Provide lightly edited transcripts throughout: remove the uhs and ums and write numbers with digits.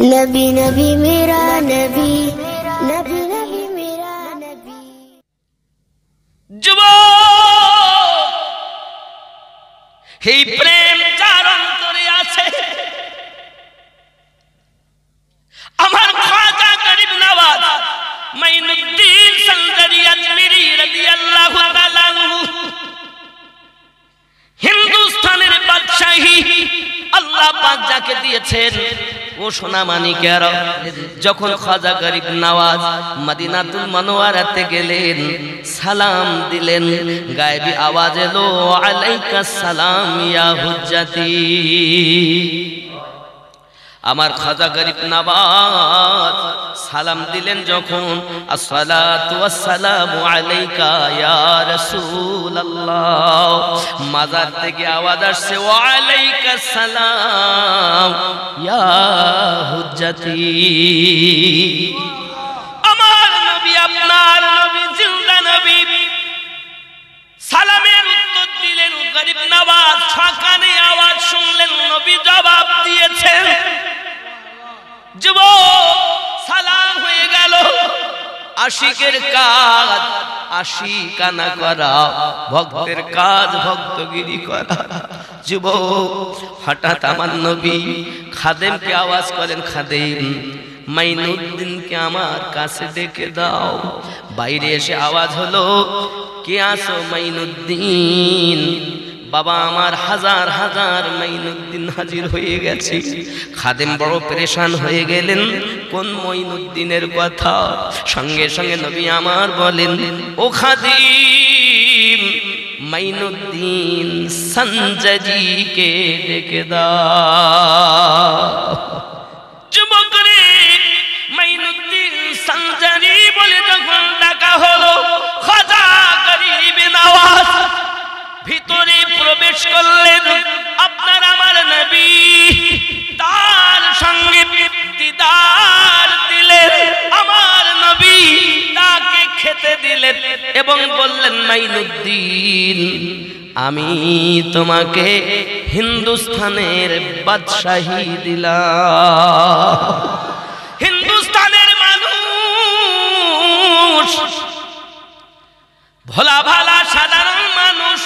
नबी नबी मेरा नबी, नबी नबी मेरा नबी। যুবক, এই প্রেম যার অন্তরে আছে, আমার খাজা গরিব নওয়াজ মাইনুদ্দিন সঞ্জারি আজমিরি রাদিয়াল্লাহু তাআলা আনহু হিন্দুস্তানের বাদশাহী আল্লাহ পাক যাকে দিয়েছেন, ও সোনা মানিকেরা, যখন খাজা গরিব নওয়াজ মদিনাতুল মুনাওয়ারাতে গেলেন, সালাম দিলেন, গায়েবী আওয়াজ এলো, আলাইকা সালাম ইয়া হুজ্জতি। আমার খাজা গরিব নওয়াজ সালাম দিলেন যখন, আসসালাতু ওয়াসসালামু আলাইকা ইয়া রাসূলুল্লাহ, মাজার থেকে আওয়াজ আসছে, ওয়া আলাইকা সালাম ইয়া হুজ্জতি। আমার নবী, আপনার নবী, জিন্দা নবী, সালামের উত্তর দিলেন। গরিব নওয়াজ সকানে আওয়াজ শুনলেন, নবী জবাব দিয়েছেন। যুবক, সালাম হয়ে গেল। আশিকের কাজ আশিকানা করা, ভক্তের কাজ ভক্তগিরি করা। যুবক, হঠাৎ আমার নবী খাদেমকে আওয়াজ করেন, খাদেম মাইনুদ্দিনকে আমার কাছে ডেকে দাও। বাইরে এসে আওয়াজ হলো, কে আসো? মাইনুদ্দিন। বাবা আমার হাজার হাজার মাইনুদ্দিন হাজির হয়ে গেছে। খাদেম বড় পরেশান হয়ে গেলেন, কোন মাইনুদ্দিনের কথা? সঙ্গে সঙ্গে নবী আমার বলেন, ও খাদিম, মাইনুদ্দিন সঞ্জারিকে ডেকে দাও। যুবক রে, মাইনুদ্দিন সঞ্জারি বলে যখন ডাকা হলো, খাজা গরিব নওয়াজ ভিতরে প্রবেশ করলেন। আপনার আমার নবী তার সঙ্গে দিদার দিলেন। আমার নবী তাকে খেতে দিলেন এবং বললেন, মাইনুদ্দিন, আমি তোমাকে হিন্দুস্তানের বাদশাহী দিলাম। হিন্দুস্তানের মানুষ ভোলা ভালা সাধারণ মানুষ,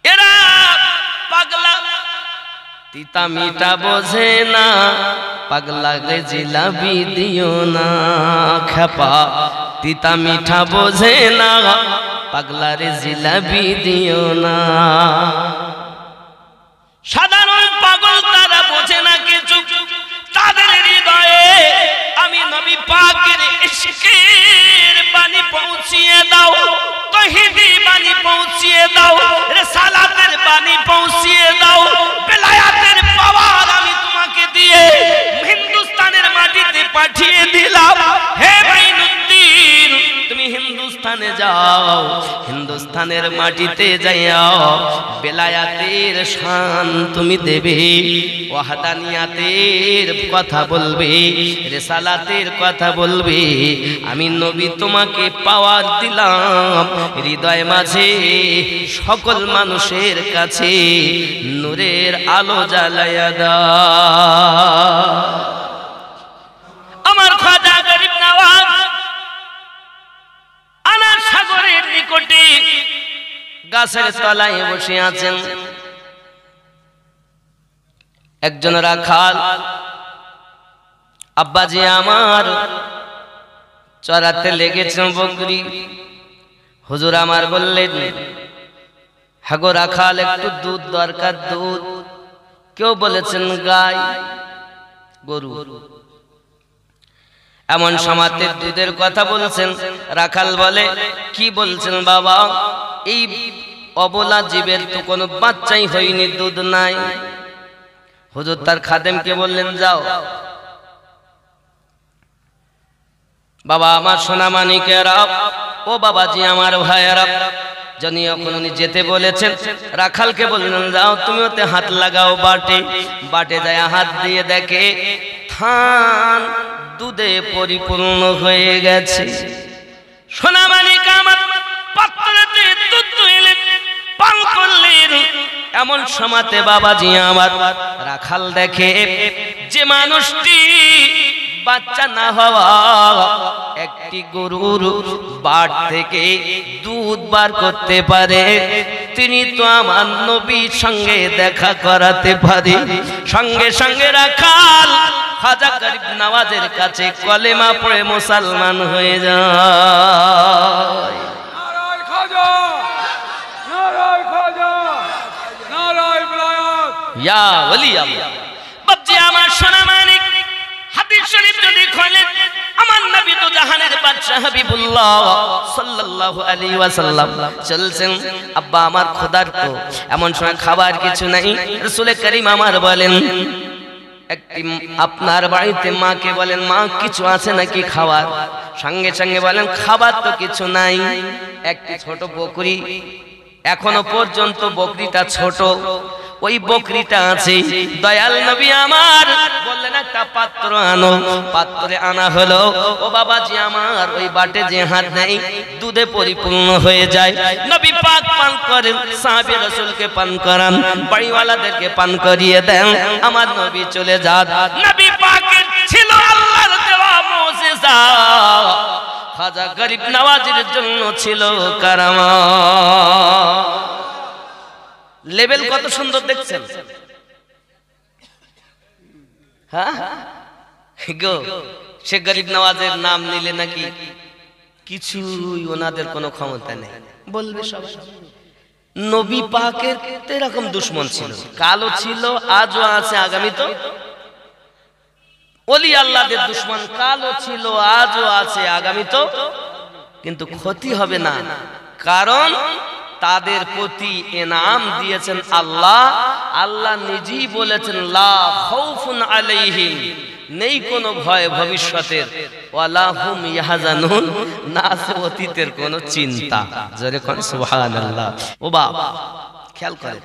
এরা পাগলা, তিতা মিঠা বোঝে না, পাগলা গে জিলাপি দিও না খেপা, তিতা মিঠা বোঝে না, পাগলা রে জিলাপি দিও না। সাধারণ পাগল, তারা বোঝে না কিছু। তাদের হৃদয়ে আমি নবী পাকের ইশকের বাণী পৌঁছিয়ে দাও, তৌহিদি বাণী পৌঁছিয়ে দাও, রিসালাতের বাণী পৌঁছিয়ে দাও, বেলায়াতের পাওয়ার আমি তোমাকে দিয়ে হিন্দুস্তানের মাটিতে পাঠিয়ে দিলাম। হে মাইনুদ্দিন, তুমি হিন্দুস্তানে যাও, হিন্দুস্তানের মাটিতে যাইও, বেলায়াতের শান তুমি দেবে, ওয়াহদানিয়াতের কথা বলবে, রিসালাতের কথা বলবে। আমি নবী তোমাকে পাওয়ার দিলাম, হৃদয় মাঝে সকল মানুষের কাছে নূরের আলো জ্বালায়া দাও। আমার খাজা গরিব নওয়াজ আনার সাগরের নিকটে গাছের তলায় বসে আছেন। একজন রাখাল, আব্বাজি আমার চড়াতে লেগেছেন বকরি। হুজুর আমার বললেন, হাগো রাখাল, একটু দুধ দরকার, দুধ। কেউ বলেছেন গাই, গরু। এমন সমাতে দুধের কথা বলছেন। রাখাল বলে, কি বলছেন বাবা? এই অবলা জীবের তো কোনো বাচ্চাই হয়নি, দুধ নাই। হুজুর তার খাদেমকে বললেন, যাও। বাবা আমার সোনা মানিকেরা, ও বাবাজি আমার ভাইয়েরা, যিনি এখন উনি যেতে বলেছেন, রাখালকে বললেন, যাও তুমি ওতে হাত লাগাও বাটে। বাটে যায় হাত দিয়ে দেখে থান দুধে পরিপূর্ণ হয়ে গেছে। সোনা মানিক আমার পাত্রতে দুধ তুলে পান করলেন। এমন সময়তে বাবাজি আমার রাখাল দেখে যে মানুষটি বাচ্চা না হওয়া একটি গরুর বাট থেকে দুধ বার করতে পারে, তিনি তো আমার নবীর সঙ্গে দেখা করাতে পারে। সঙ্গে সঙ্গে রাখাল খাজা গরিব নওয়াজের কাছে কলেমা পড়ে মুসলমান হয়ে যায়। নারায় খাজা, নারায় খাজা, নারায় বিলায়াত। ইয়া ওলি আল্লাহ। বাপজি আমার সোনা মানিক, হাদিস শরীফ যদি খোলেন, আমার নবী তো জাহানের বাদশা হাবিবুল্লাহ সাল্লাল্লাহু আলাইহি ওয়াসাল্লাম চলছেন, আব্বা আমার ক্ষুধার্ত, এমন সময় খাবার কিছু নাই। রাসূল করিম আমার বলেন, একটি আপনার বাড়িতে মাকে বলেন, মা কিছু আছে নাকি খাবার? সঙ্গে সঙ্গে বলেন, খাবার তো কিছু নাই, একটি ছোট বকরি, এখনো পর্যন্ত বকরিটা ছোট, ওই বকরিটা আছে। দয়াল নবী আমার বললেন, একটা পাত্র আনো। পাত্রে আনা হলো। ও বাবাজি আমার, ওই বাটে যে হাত নেই দুধে পরিপূর্ণ হয়ে যায়। নবী পাক পান করেন, সাহাবী রাসূলকে পান করান, বাড়িওয়ালাদেরকে পান করিয়ে দেন, আমার নবী চলে যান। নবী পাকের ছিল আল্লাহর দেওয়া মুজিজা, খাজা গরিব নওয়াজের জন্য ছিল কারামাত। লেভেল কত সুন্দর দেখছেন? হ্যাঁ গো, সে গরিব নওয়াজের নাম নিলে নাকি কিছুই ওনাদের কোনো ক্ষমতা নেই, বলবে সবাই। নবী পাকের এরকম দুশমন ছিল, কালো ছিল, আজও আছে, আগামী তো। ওলি আল্লাহদের দুশমন কালো ছিল, আজও আছে, আগামী তো। কিন্তু ক্ষতি হবে না, কারণ তাদের প্রতি ইনাম দিয়েছেন আল্লাহ। আল্লাহ নিজেই বলেছেন, লা খাউফুন আলাইহিম, নেই কোনো ভয় ভবিষ্যতের, ওয়ালা হুম ইয়াহজানুন, না আছে অতীতের কোনো চিন্তা। জোরে কোন সুবহানাল্লাহ। ও বাবা খেয়াল করে,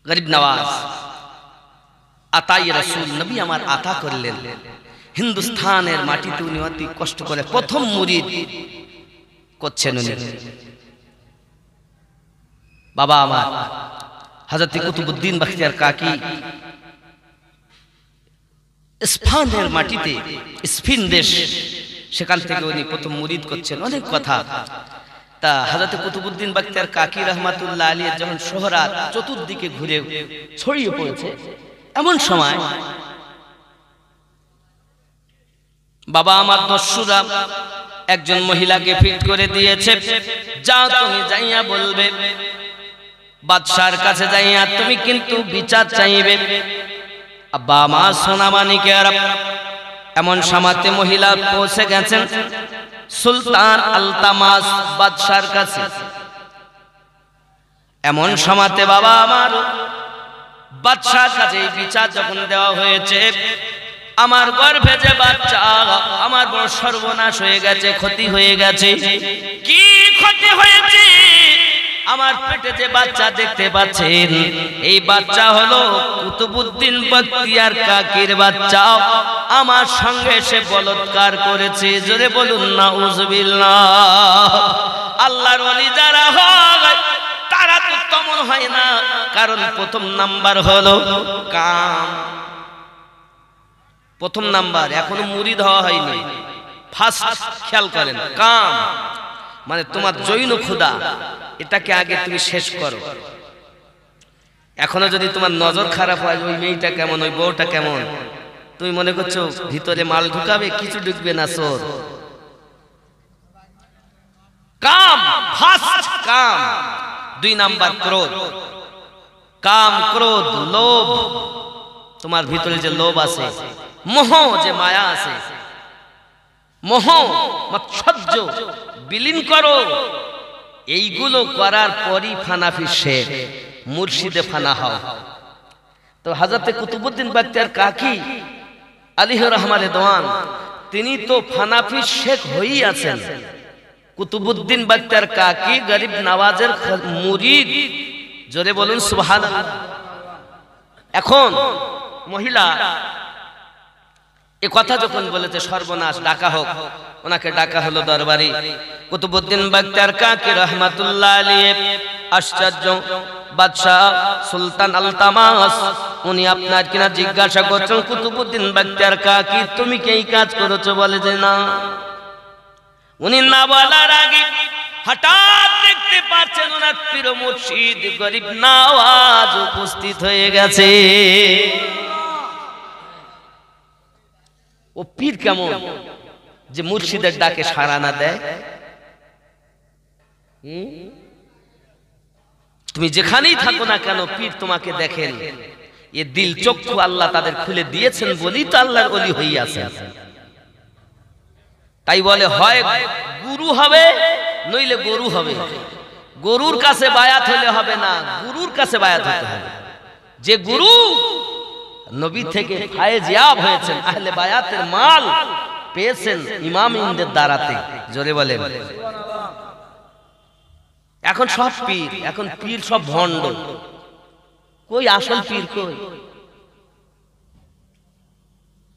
গরিব নওয়াজ আতাই রাসূল, নবী আমার আতা করলেন। হিন্দুস্তানের মাটিতে উনি অতি কষ্ট করে প্রথম মুরিদ করছেন উনি। বাবা আমার হযরত কুতুবউদ্দিন বখতিয়ার কাকি স্পেনের মাটিতে, স্পেন দেশ, সেখান থেকে উনি প্রথম মুরিদ করছেন। অনেক কথা। তা হযরত কুতুবউদ্দিন বখতিয়ার কাকি রহমাতুল্লাহ আলাইহি যখন শোহরাত চতুর্দিকে ঘুরে ছড়িয়ে পড়েছে, এমন সময় বাবা আমার দস্যুরা একজন মহিলাকে ফিট করে দিয়েছে, যাও তুমি যাইয়া বলবে বাদশার কাছে যাইয়া তুমি কিন্তু বিচার চাইবে। আব্বা আমার সোনা মানিকের, এমন সময়তে মহিলা পৌঁছে গেছেন সুলতান আলতামাস বাদশার কাছে। এমন সময়তে বাবা আমার বাদশার কাছে বিচার যখন দেওয়া হয়েছে, আমার গর্ভে যে বাচ্চা, আমার বড় সর্বনাশ হয়ে গেছে, ক্ষতি হয়ে গেছে। কি ক্ষতি হয়েছে? আমার পেটে যে বাচ্চা দেখতে পাচ্ছেন, এই বাচ্চা হলো কুতুবউদ্দিন বখতিয়ার কাকির বাচ্চা। আমার সঙ্গে সে বলৎকার করেছে। জোরে বলুন নাউজুবিল্লাহ। আল্লাহর ওলি যারা হয় তারা তো তেমন হয় না, কারণ প্রথম নাম্বার হলো কাম। প্রথম নাম্বার, এখনো মুরিদ হওয়া হয়নি, ফার্স্ট খেয়াল করেন, কাম মানে তোমার জৈন ক্ষুধা, এটাকে আগে তুমি শেষ করো। এখনো যদি তোমার নজর খারাপ হয়, ওই মেয়েটা কেমন, ওই বউটা কেমন, তুমি মনে করছো ভিতরে মাল ঢুকাবে, কিছু ঢুকবে না, চোর। কাম ফার্স্ট, কাম। দুই নাম্বার ক্রোধ। কাম, ক্রোধ, লোভ, তোমার ভিতরে যে লোভ আছে, মোহ, যে মায়া আছে, মোহ মাৎসর্য বিলীন করো। এইগুলো করার পরই ফানাফি শেখ, মুর্শিদে ফানা হও। তো হযরত কুতুবউদ্দিন বখতিয়ার কাকি আলাইহির রহমানে দোয়ান, তিনি তো ফানাফি শেখ হয়েই আছেন। কুতুবউদ্দিন বখতিয়ার কাকি গরিব নওয়াজের মুরিদ। জোরে বলুন সুবহানাল্লাহ। এখন মহিলা এ কথা যখন বলেছে সর্বনাশ ডাকা হোক, ওনাকে ডাকা হলো দরবারে। কুতুবউদ্দিন বখতিয়ার কাকি রহমাতুল্লাহ আলাইহি, আশ্চর্য বাদশাহ সুলতান আলতামাস, উনি আপনার কিনা জিজ্ঞাসা করছেন কুতুবউদ্দিন বখতিয়ার কাকি তুমি কি এই কাজ করেছো? বলে যে না। উনি না বলার আগে হঠাৎ দেখতে পাচ্ছেন ওনার পীর মুর্শিদ গরিব নওয়াজ উপস্থিত হয়ে গেছে। ও পীর কেমন যে মুর্শিদের ডাকে সাড়া না দেয়? তুমি যেখানেই থাকো না কেন পীর তোমাকে দেখেন। এ দিল চক্ষু আল্লাহ তাদের খুলে দিয়েছেন বলেই তো আল্লাহর ওলি হইয়াছে। তাই বলে হয় গুরু হবে নইলে গরু হবে। গরুর কাছে বায়াত হলে হবে না, গুরুর কাছে বায়াত হতে হবে। যে গুরু নবী থেকে ফায়েজিয়াব হয়েছেন, আহলে বায়াতের মাল পেয়েছেন ইমামদের দ্বারাতে। জোরে বলেন। এখন সব পীর, এখন পীর সব ভণ্ড। কই আসল পীর কই?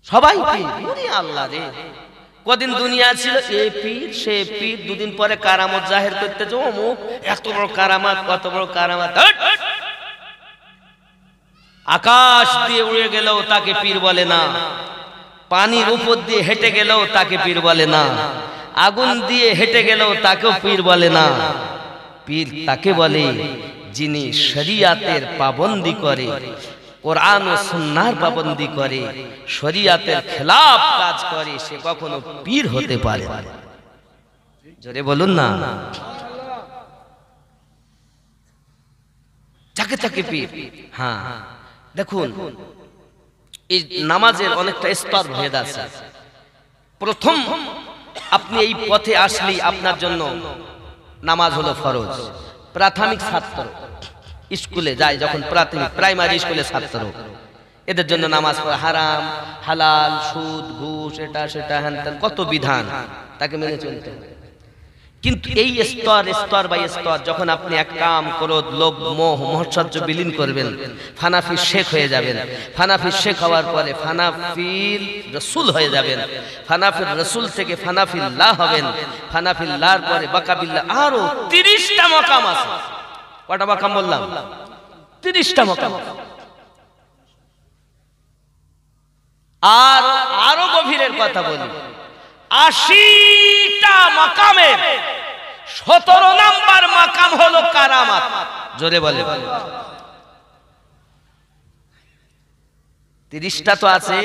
সবাই পীর। ওরে আল্লাহ রে, কদিন দুনিয়া ছিল এ পীর সে পীর, দুদিন পরে কারামত জাহির করতে যাও অমুক এত বড় কারামাত, কত বড় কারামাত। আকাশ দিয়ে উড়ে গেলেও তাকে পীর বলে না, পানির উপর দিয়ে হেঁটে গেলেও তাকে পীর বলে না, আগুন দিয়ে হেঁটে গেলেও তাকেও পীর বলে না। পীর তাকে বলে যিনি শরিয়াতের পাবন্দি করে, কোরআন ও সুন্নাহর পাবন্দি করে, শরিয়াতের খেলাফ কাজ করে, সে কখনো পীর হতে পারে না। জোরে বলুন না। যাকে তাকে পীর। হ্যাঁ দেখুন, এই নামাজের অনেকটা স্তর ভেদ আছে। প্রথম আপনি এই পথে আসলেই আপনার জন্য নামাজ হলো ফরজ। প্রাথমিক ছাত্র স্কুলে যায়, যখন প্রাইমারি স্কুলে ছাত্র, এদের জন্য নামাজ পড়া হারাম, হালাল, সুদ, ঘুষ, এটা সেটা হ্যান ত্যান কত বিধান, তাকে মেনে চলতে হবে। কিন্তু এই স্তর বাই স্তর যখন আপনি এক কাম, ক্রোধ, লোভ, মোহ, মহৎসহ্য বিলীন করবেন, ফানাফি শেখ হয়ে যাবেন। ফানাফি শেখ হওয়ার পরে ফানাফির রসুল হয়ে যাবেন। ফানাফির রসুল থেকে ফানাফিল্লাহ হবেন। ফানাফিল্লাহর পরে বাকাবিল্লাহ, আরো 30টা মাকাম আছে। কটা মাকাম বললাম? 30টা মাকাম। আর আরো গভীরের কথা বলি, 80টা মাকামের 17 নাম্বার মাকাম হলো কারামাত। জোরে বলে। 30টা তো আছে,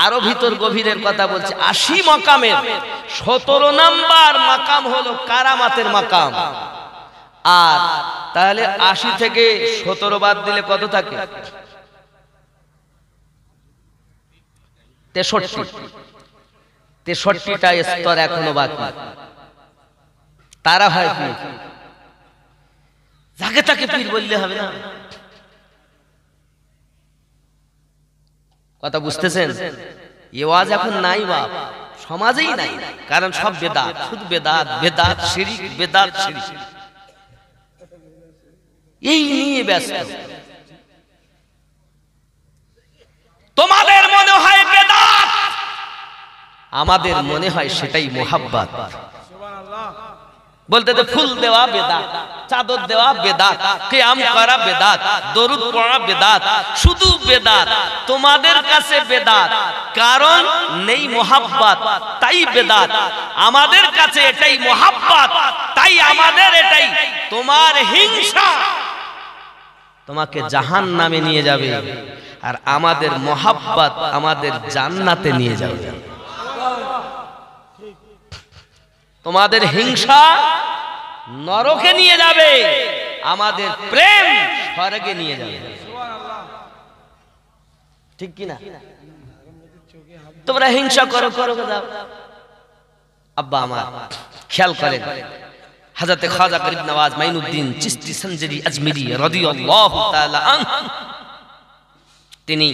আরো ভিতর গভীরের কথা বলছে। 80 মাকামের 17 নাম্বার মাকাম হলো কারামাতের মাকাম। আর তাহলে 80 থেকে 17 বাদ দিলে কত থাকে? 63টা স্তর এখনো বাকি। তারা হয় পীর। যাকে তাকে পীর বললে হবে না। কথা বুঝতেছেন? এ ওয়াজ এখন নাই বাপ, সমাজেই নাই। কারণ সব বেদাত, শুধু বেদাত, বেদাত শিরিক, বেদাত শিরিক, এই নিয়ে ব্যস্ত। তোমাদের মনে হয় বেদাত, আমাদের মনে হয় সেটাই মোহাব্বত। বলতে তো ফুল দেওয়া বেদাত, চাদর দেওয়া বেদাত, কিয়াম করা বেদাত, দরুদ পড়া বেদাত, শুধু বেদাত। তোমাদের কাছে বেদাত, কারণ নেই মোহাব্বত, তাই বেদাত। আমাদের কাছে এটাই মোহাব্বত, তাই আমাদের এটাই। তোমার হিংসা তোমাকে জাহান্নামে নিয়ে যাবে, আর আমাদের মোহাব্বত আমাদের জান্নাতে নিয়ে যাবে। তোমাদের হিংসা নরকে নিয়ে যাবে, আমাদের প্রেম স্বর্গে নিয়ে যাবে। ঠিক কি না? তোমরা হিংসা করো করো যাও। আব্বা আমার খেয়াল করেন, হযরত খাজা গরিব নওয়াজ মাইনুদ্দিন চিশতি সঞ্জরি আজমিরি রাদিয়াল্লাহু তাআলা আনহু তিনি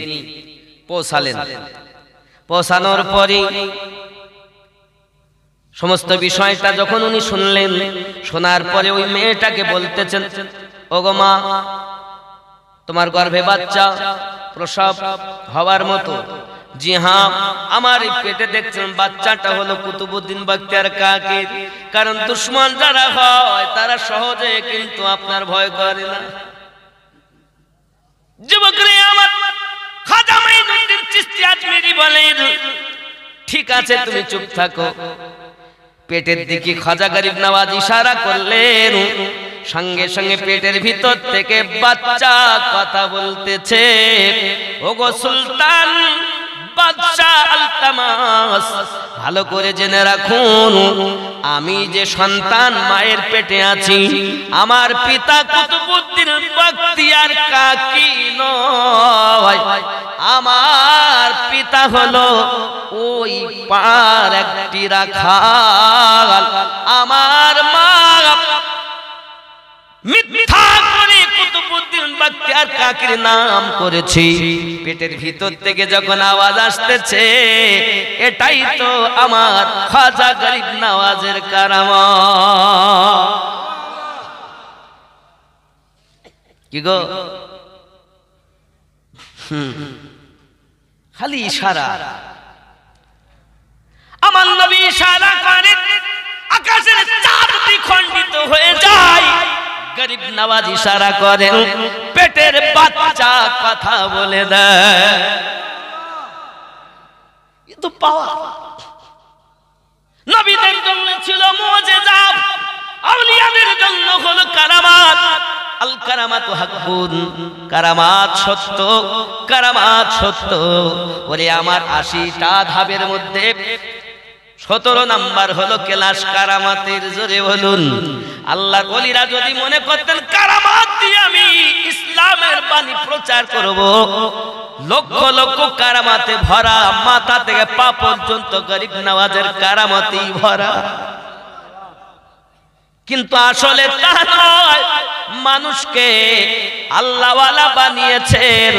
পৌঁছালেন। পৌঁছানোর পরে সমস্ত বিষয়টা যখন উনি শুনলেন, শোনার পরে ওই মেয়েটাকে বলতেছেন, ওগো মা, তোমার গর্ভে বাচ্চা প্রসব হওয়ার মতো জি হ্যাঁ, আমার এই পেটে দেখছেন বাচ্চাটা হলো কুতুবউদ্দিন বখতিয়ার কাকির। কারণ দুশমন যারা হয় তারা সহজে কিন্তু আপনার ভয় করে না। যুবকরে আমার খাজা মাইনুদ্দিন চিশতি আজমেরি বলেন, ঠিক আছে তুমি চুপ থাকো। পেটের দিকে খাজা গরিব নওয়াজ ইশারা করলেন, সঙ্গে সঙ্গে পেটের ভিতর থেকে বাচ্চা কথা বলতেছে, ওগো সুলতান বাদশাহ আলতামাস, ভালো করে জেনে রাখুন, আমি যে সন্তান মায়ের পেটে আছি, আমার পিতা কুতুবউদ্দিন বখতিয়ার কাকি নয়, আমার পিতা হলো ওই পার একটি রাখাল। আমার মা মিথ্যা করে কুতুবউদ্দিন বখতিয়ার কাকির নাম করেছি। পেটের ভিতর থেকে যখন আওয়াজ আসতেছে, এটাই তো আমার খাজা গরিব নওয়াজের কারামত। কি গো, খালি ইশারা। আমার নবী ইশারা করেন, আকাশের চাঁদ দ্বিখণ্ডিত হয়ে যায়। গরিব নওয়াজ ইশারা করেন, পেটের বাচ্চা কথা বলে দেয়। এ তো পাওয়া। নবীদের জন্য ছিল মুজিজা, আউলিয়াদের জন্য হলো কারামাত। আল কারামাতু হাক্কুন, কারামাত সত্য, কারামাত সত্য। ওরে আমার 80টা ধাপের মধ্যে 17 নাম্বার হলো কেলাস কারামাতের। জোরে বলুন। আল্লাহর ওলিরা যদি মনে করতেন কারামাত দিয়ে আমি ইসলামের বাণী প্রচার করব, লক্ষ লক্ষ কারামাতে ভরা, মাথা থেকে পা পর্যন্ত গরিব নওয়াজের কারামাতেই ভরা। কিন্তু আসলে তা নয়, মানুষকে আল্লাহওয়ালা বানিয়েছেন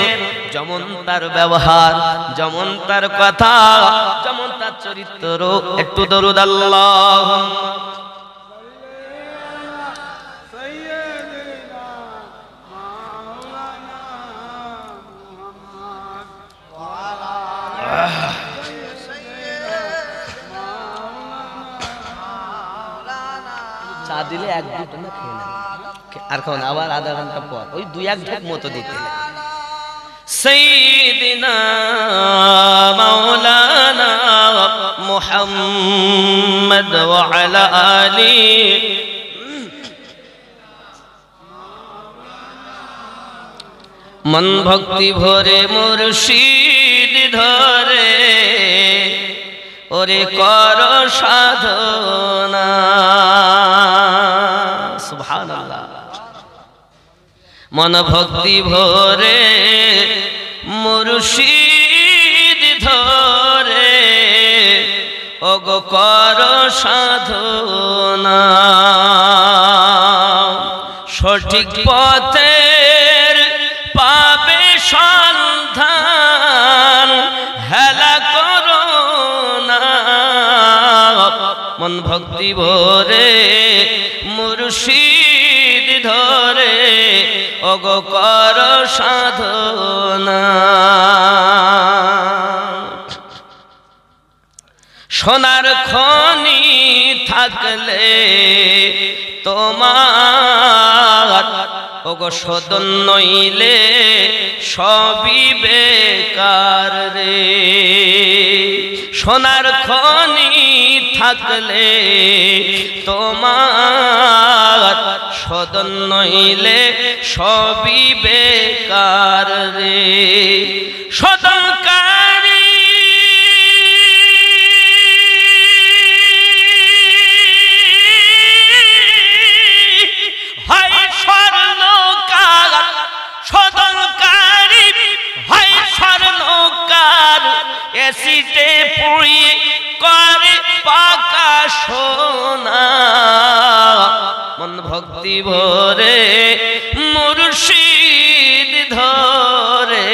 যেমন তার ব্যবহার, যেমন তার কথা, যেমন তার চরিত্র। একটু দরুদ আল্লাহুম্মা চা দিলে এক দুটো না খেয়ে নেন, আর খাওয়ান আবার আধা ঘন্টা পর ওই 2-1 ঢোক মতো দিতে। সাইয়্যিদিনা মাওলানা মুহাম্মদ ওয়া আলা আলি মন ভক্তি ভরে মুর্শিদ ধরে, ওরে কর সাধনা। সুবহানাল্লাহ। মন ভক্তি ভরে মুর্শিদ ধরে, ওগো কর সাধনা। সঠিক পথের পাবে সন্ধান, হেলা করো না। মন ভক্তি ভরে মুর্শিদ ধরে, ওগো কর সাধনা। সোনার খনি থাকলে তোমার, ওগো সদন নইলে সবই বেকার রে। সোনার খনি থাকলে তোমার, সদন নইলে সবই বেকার রে। সদনকারী হয় স্বর্ণকার, সদনকারী হয় স্বর্ণকার, এসিতে পুড়িয়ে করে পাকা সোনা। মন ভক্তি ভরে মুর্শিদ ধরে,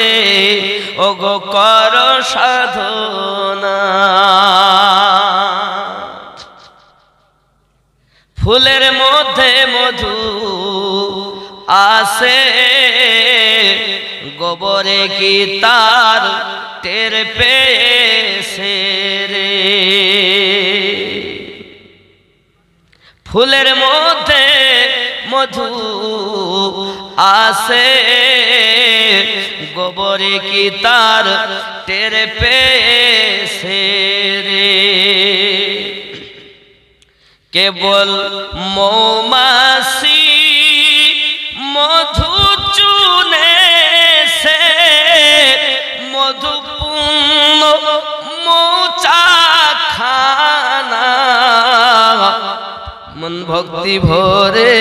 ওগো কর সাধনা। ফুলের মধ্যে মধু আসে, গোবরে কি তার টের পেয়েছে রে। ফুলের মধ্যে মধু আছে, গোবরে কি তার টের পেয়েছে রে। কেবল মৌমাছি মধু চুনেছে, মধুপূর্ণ মৌচাখানা, মন ভক্তি ভরে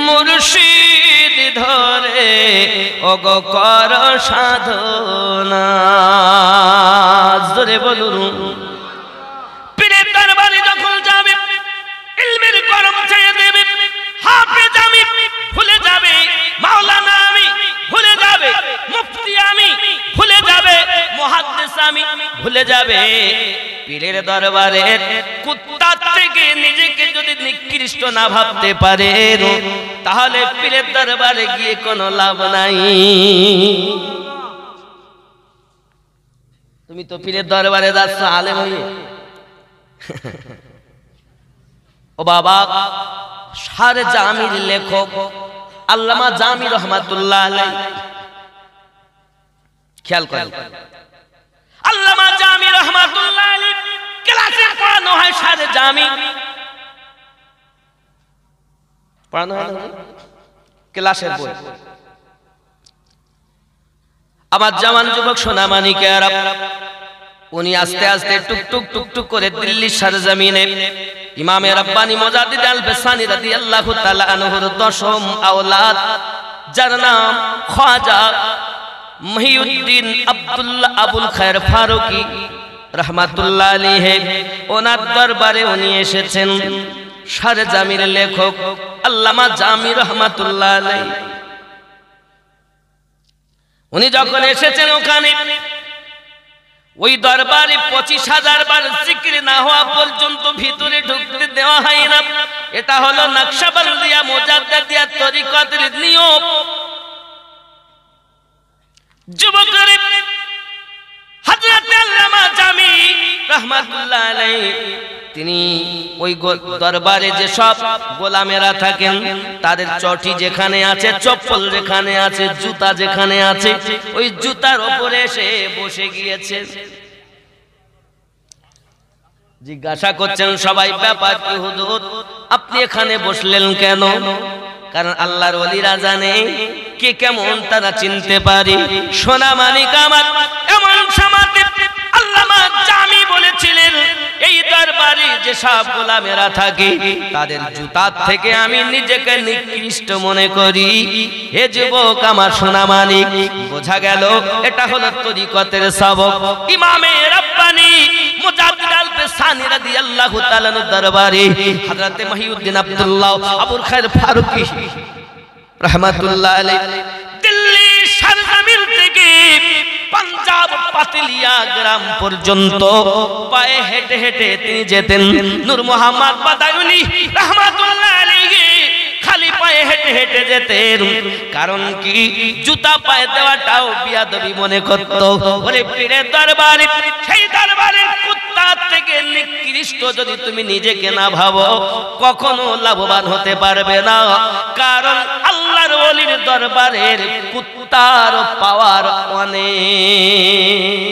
মুর্শিদ ধরে অগ কর সাধনা। জোরে বলুন। পীরের দরবারে যখন যাবে ইলমের গরম ছেড়ে দেবে, হাফেজ আমি ভুলে যাবে, মাওলানা আমি ভুলে যাবে, মুফতি আমি ভুলে যাবে, মুহাদ্দিস আমি ভুলে যাবে। পীরের দরবারের কুত্তা থেকে নিজেকে যদি নিকৃষ্ট না ভাবতে পারে, তাহলে পীরের দরবারে গিয়ে কোনো লাভ নাই। তুমি তো পীরের দরবারে যাচ্ছ আলেম হয়ে। ও বাবা, সারে জামির লেখক আল্লামা জামি রহমাতুল্লাহ আলাইহি, খেয়াল করেন, আল্লামা জামি রহমাতুল্লাহ আলাইহি ক্লাসে পড়ানো হয় সারে জামি, পড়ানো হয় না ক্লাসের বই। আমার জওয়ান যুবক সোনামানিকেরা, উনি আস্তে আস্তে টুকটুক টুকটুক করে দিল্লির সরজমিনে ইমামে রব্বানি মুজাদ্দিদ আল-ফিসানি রাদিয়াল্লাহু তাআলা আনহুর দশম আওলাদ, যার নাম খাজা মহিউদ্দিন আব্দুল্লাহ আবুল খায়ের ফারুকি রহমাতুল্লাহ আলাইহি, ওনার দরবারে উনি এসেছেন। সরজমিনের লেখক আল্লামা জামি রহমাতুল্লাহ আলাইহি, উনি যখন এসেছেন ওখানে ওই দরবারে 25,000 বার জিকির না হওয়া পর্যন্ত ভিতরে ঢুকতে দেওয়া হয় না। এটা হলো নকশবন্দিয়া মুজাদ্দিদিয়া তরিকতের নিয়ম। যুবকের হযরত আল্লামা জামি রহমাতুল্লাহ আলাইহি, তিনি ওই দরবারে যে সব গোলামেরা থাকেন, তাদের চটি যেখানে আছে, চপ্পল যেখানে আছে, জুতা যেখানে আছে, ওই জুতার উপরে এসে বসে গিয়েছেন। জিজ্ঞাসা করছেন সবাই, ব্যাপার কি হুজুর, আপনি এখানে বসলেন কেন? কারণ আল্লাহর ওলিরা জানে কে কেমন, তারা চিনতে পারে। সোনা মানিক আমার, এমন সমাজে আল্লামা জামি বলেছিলেন, এই দরবারে যে সব গোলামেরা থাকে তাদের জুতার থেকে আমি নিজেকে নিকৃষ্ট মনে করি। হে যুবক আমার সোনা মানিক, বোঝা গেল এটা হলো তরিকতের সবক। ইমামে রব্বানি মুজাদ্দিদ আল-ফিসানি রাদিয়াল্লাহু তাআলা দরবারে হযরত মহিউদ্দিন আব্দুল্লাহ আবুল খায়ের ফারুকি রহমাতুল্লাহ আলাইহি দিল্লি সরজমিন থেকে পাঞ্জাব পাতিলিয়া গ্রাম পর্যন্ত পায়ে হেঁটে হেঁটে তিনি যেতেন। নূর মোহাম্মদ বাদায়ুনি রহমাতুল্লাহ আলাইহি খালি পায়ে হেঁটে হেঁটে যেতেন। কারণ কি, জুতা পায়ে দেওয়াটাও বিয়াদবি মনে করত। ওরে পীরের দরবারে, সেই দরবারের কুত্তা থেকে নিকৃষ্ট যদি তুমি নিজেকে না ভাবো, কখনো লাভবান হতে পারবে না। কারণ আল্লাহর ওলির দরবারের কুত্তার পাওয়ার অনেক।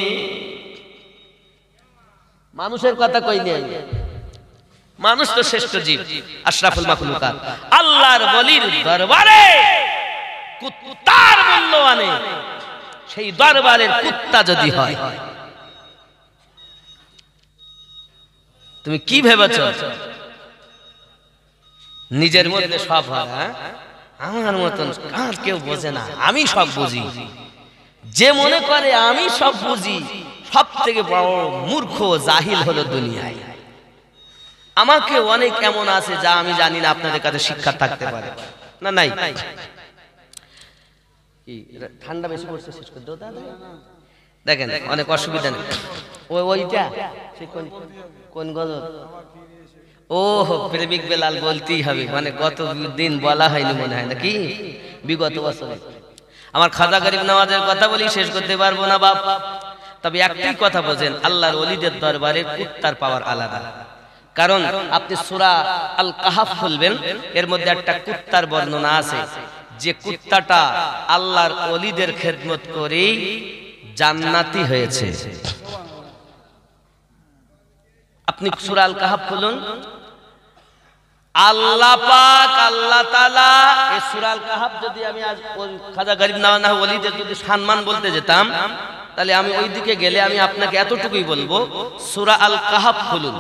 মানুষের কথা কই নেই, মানুষ তো শ্রেষ্ঠ জীব, আশরাফুল মাখলুকাত। আল্লাহর ওলির দরবারে কুত্তার মূল্য অনেক। সেই দরবারের কুত্তা যদি হয়, তুমি কি ভেবেছো নিজের মধ্যে সব হয়? আমার মতন আর কেউ বোঝে না, আমি সব বুঝি। যে মনে করে আমি সব বুঝি, সব থেকে বড় মূর্খ জাহিল হলো দুনিয়ায়। আমাকে অনেক এমন আছে যা আমি জানি না, আপনাদের কাছে শিক্ষা থাকতে পারে না। নাই ঠান্ডা বেশি পড়ছে, শেষ করে দাও দাদা। দেখেন অনেক অসুবিধা নেই। ওইটা কোন গজল? ও প্রেমিক বেলাল বলতেই হবে, মানে গত দিন বলা হয়নি মনে হয় নাকি, বিগত বছরে। আমার খাজা গরিব নওয়াজের কথা বলি, শেষ করতে পারবো না বাপ। তবে একটাই কথা বোঝেন, আল্লাহর ওলিদের দরবারে কুত্তার পাওয়ার আলাদা। কারণ আপনি সূরা আল কাহাফ খুলবেন, এর মধ্যে একটা কুত্তার বর্ণনা আছে, যে কুত্তাটা আল্লাহর ওলিদের খেদমত করেই জান্নাতি হয়েছে। আপনি সূরা আল কাহাফ খুলুন, আল্লাহ পাক আল্লাহ তাআলা এই সূরা আল কাহাফ যদি আমি আজ খাজা গরিব নওয়াজ ওলিদের যদি সম্মান বলতে যেতাম, তাহলে আমি ওই দিকে গেলে আমি আপনাকে এতটুকুই বলবো, সূরা আল কাহাফ খুলুন।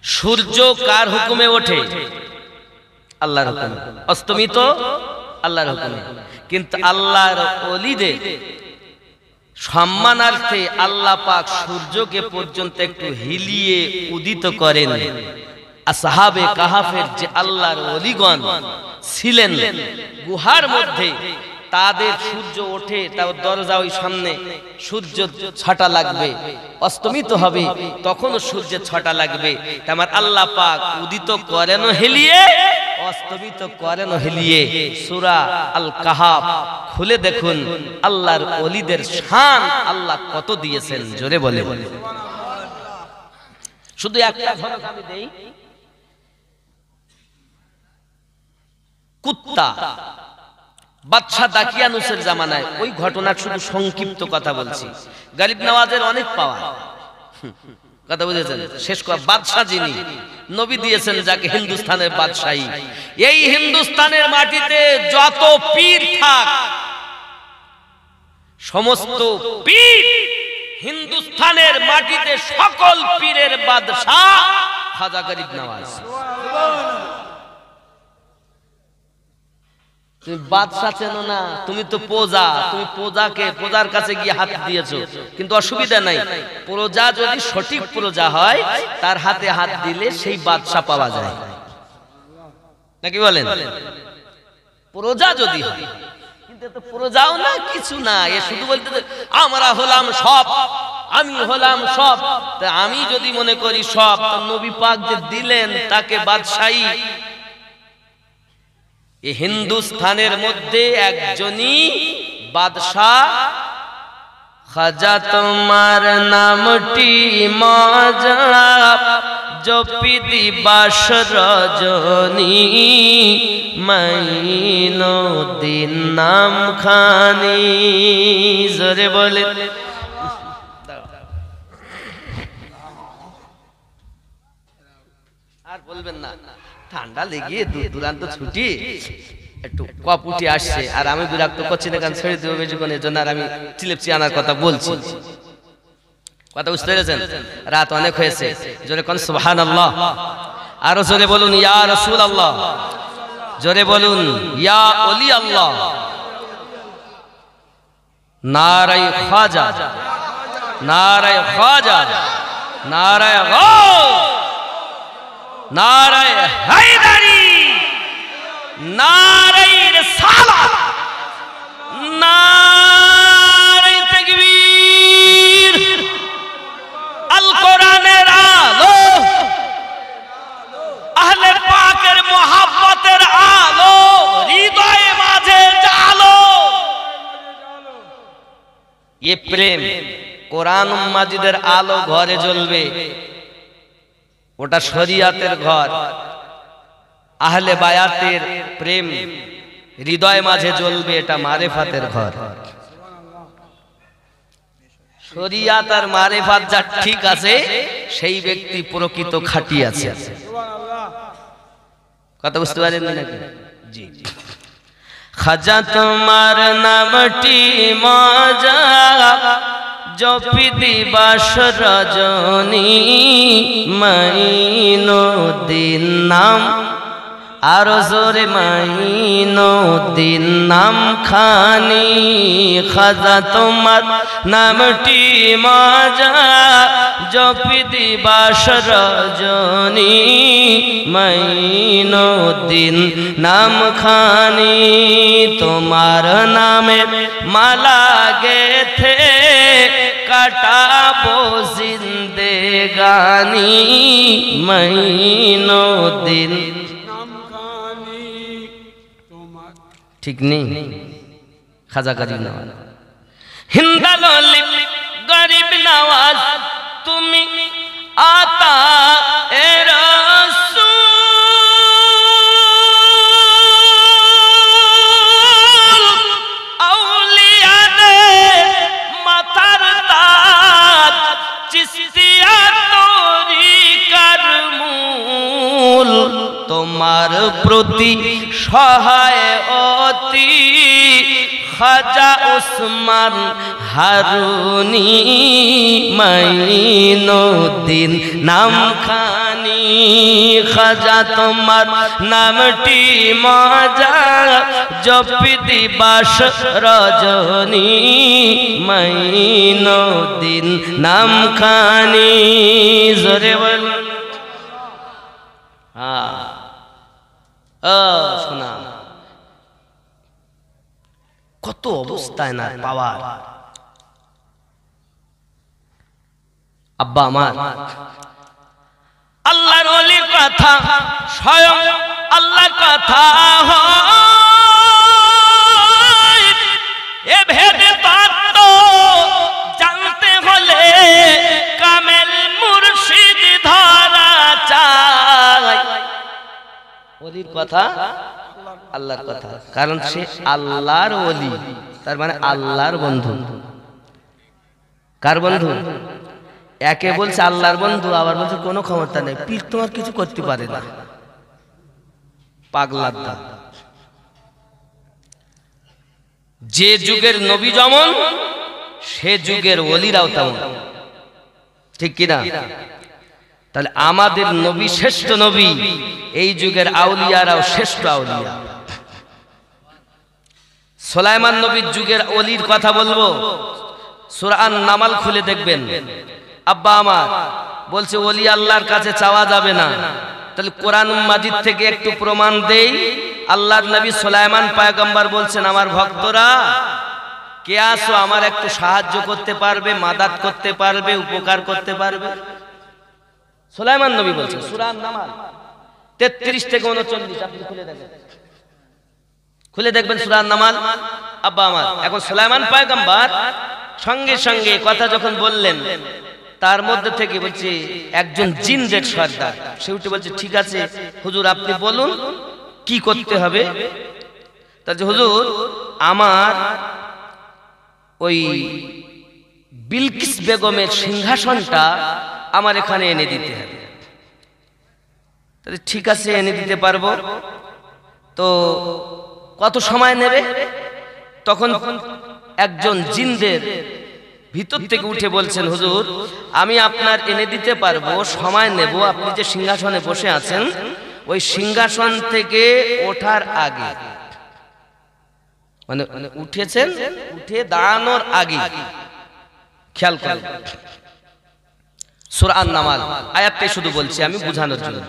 সূর্য কার হুকুমে ওঠে? আল্লাহর হুকুমে। অস্তমিত আল্লাহর হুকুমে। কিন্তু আল্লাহর ওলিদের সম্মানার্থে আল্লাহ পাক সূর্যকে পর্যন্ত একটু হিলিয়ে উদিত করেন। আসহাবে কাহাফের যে আল্লাহর ওলিগণ ছিলেন গুহার মধ্যে, তাদের সূর্য ওঠে, তাও দরজা ওই সামনে সূর্য ছটা লাগবে, অস্তমিত হবে, তখনও সূর্যের ছটা লাগবে। আমার আল্লাহ পাক উদিত করেন হেলিয়ে, অস্তমিত করেন হেলিয়ে। সূরা আল কাহাফ খুলে দেখুন, আল্লাহর ওলিদের শান আল্লাহ কত দিয়েছেন, জোরে বলে। শুধু একটা ঝলক আমি দেই, কুত্তা বাদশাহ দাকিয়ানুসের জামানায়, ওই ঘটনার শুধু সংক্ষিপ্ত কথা বলছি। গরিব নওয়াজের অনেক পাওয়া, কথা বুঝেছেন। শেষ কথা, বাদশাহ যিনি নবী দিয়েছেন, যাকে হিন্দুস্তানের বাদশাহী, এই হিন্দুস্তানের মাটিতে যত পীর থাক, সমস্ত পীর হিন্দুস্তানের মাটিতে সকল পীরের বাদশাহ খাজা গরিব নওয়াজ। তুমি বাদশা চেনো না, তুমি তো প্রজা, তুমি প্রজার কাছে গিয়ে হাত দিয়েছো, কিন্তু অসুবিধা নাই, প্রজা যদি সঠিক প্রজা হয়, তার হাতে হাত দিলে সেই বাদশা পাওয়া যায়, নাকি বলেন? প্রজা যদি হয়, কিন্তু তো প্রজাও না, কিছু না, এ শুধু বলতে আমরা হলাম সব, আমি হলাম সব। তা আমি যদি মনে করি সব, তো নবী পাক যে দিলেন তাকে বাদশাহী, হিন্দুস্তানের মধ্যে একজনই বাদশাহ। খাজা তোমার নামটি মজা, জপি দিবাস রজনী, মাইনুদ্দিন নাম খানি, জোরে বলে। আর বলবেন না, ঠান্ডা লেগে দূর দূরান্ত ছুটি, একটু কপুটি আসছে, আর আমি বিরক্ত করছি না, কারণ ছেড়ে দেবো বেশিক্ষণের জন্য, আর আমি চিলেপচি আনার কথা বলছি। কথা বুঝতে পেরেছেন? রাত অনেক হয়েছে, জোরে কোন সুবহানাল্লাহ, আরো জোরে বলুন ইয়া রাসূলুল্লাহ, জোরে বলুন ইয়া ওলি আল্লাহ। নারায়ে খাজা, নারায়ে খাজা, নারায়ে গাউস, নারায়ে হায়দারি, নারায়ে রিসালাত, নারায়ে তাকবীর। আল কোরআনের আলো, আহলে পাকের মুহাব্বতের আলো, হৃদয়ে মাঝে জালো। ये প্রেম কোরআন মাজিদের আলো ঘরে জ্বলবে, ওটা শরিয়াতের ঘর। আহলে বায়াতের প্রেম হৃদয় মাঝে জ্বলবে, এটা মারেফাতের ঘর। শরিয়াত আর মারেফাত যা ঠিক আছে, সেই ব্যক্তি প্রকৃত খাঁটি আছে। কথা বুঝতে পারেন নাকি? জি। খাজা তোমার নামটি মজা, জপি দিবাস রজনী, মাইনুদ্দিন নাম, আরো জোরে মাইনুদ্দিন নাম খানি। খাজা তোমার নামটি মজা, জপি দিবাস রজনী, মাইনুদ্দিন নাম খানি। তোমার নামে মালা গেথে কাটাবো জিন্দেগানি, মাইনুদ্দিন। ঠিক নেই খাজা গরিব নওয়াজ হিন্দালি গরিব নওয়াজ তুমি আতা এ রাসূল আউলিয়াদে মাথার তাজ চিশতিয়া তরিকার মূল তোমার প্রতি সহায় অতি খাজা উসমান হারুনি মাইনুদ্দিন নামখানি খাজা তোমার নামটি মজা জপি দিবাস রজনী মাইনুদ্দিন নামখানি জোরে বল শোনা কত অবস্থায় না পাওয়ার আব্বা আমার আল্লাহর ওলির কথা স্বয়ং আল্লাহর কথা হয় এ ভেদে তত্ত্ব জানতে হলে কামেল মুর্শিদ ধরা চাই ওলির কথা আল্লাহর কথা কারণ সে আল্লাহর ওলি তার মানে আল্লাহর বন্ধু কার বন্ধু একে বলছে আল্লাহর বন্ধু আবার বলছে কোনো ক্ষমতা নেই পীর তোমার কিছু করতে পারে না পাগলার দা যে যুগের নবী যেমন সে যুগের ওলিরাও তেমন ঠিক কিনা তাহলে আমাদের নবী শ্রেষ্ঠ নবী এই যুগের আউলিয়ারাও শ্রেষ্ঠ আউলিয়া সুলাইমান নবীর যুগের ওলির কথা বলবো সূরা আন-নামাল খুলে দেখবেন আব্বা আমার বলছে ওলি আল্লাহর কাছে চাওয়া যাবে না তাহলে কোরআন মাজিদ থেকে একটু প্রমাণ দেই আল্লাহর নবী সুলাইমান পয়গম্বর বলছেন আমার ভক্তরা কে আসো আমার একটু সাহায্য করতে পারবে মাদাত করতে পারবে উপকার করতে পারবে সুলাইমান নবী বলছেন সূরা আন-নামাল 33 থেকে 39 আপনি খুলে দেখবেন সূরা আন-নামাল আব্বা আমার এখন সুলাইমান পয়গম্বর সঙ্গে সঙ্গে কথা যখন বললেন তার মধ্যে থেকে বলছে একজন জিনদের সর্দার সে উঠে বলছে ঠিক আছে হুজুর আপনি বলুন কি করতে হবে তাহলে হুজুর আমার ওই বিলকিস বেগমের সিংহাসনটা আমার এখানে এনে দিতে হবে তাহলে ঠিক আছে এনে দিতে পারবো তো কত সময় নেবে তখন একজন জিনদের ভিতর থেকে উঠে বলছেন হুজুর আমি আপনার এনে দিতে পারবো সময় নেব আপনি যে সিংহাসনে বসে আছেন ওই সিংহাসন থেকে ওঠার আগে মানে উঠেছেন উঠে দাঁড়ানোর আগে খেয়াল করেন সূরা আন-নামাল আয়াতটা শুধু বলছি আমি বোঝানোর জন্য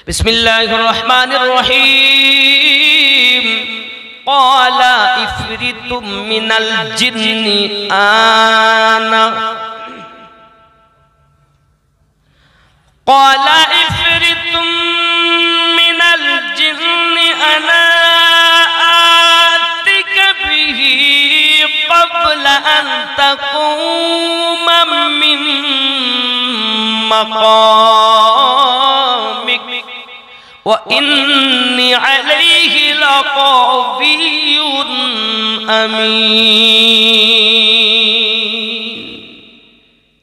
বিসমিল্লাহির রহমানির রহিম قال إفريت من الجن أنا قال إفريت من الجن أنا آتيك به قبل أن تقوم من مقامك وإني عليه لقوي أمين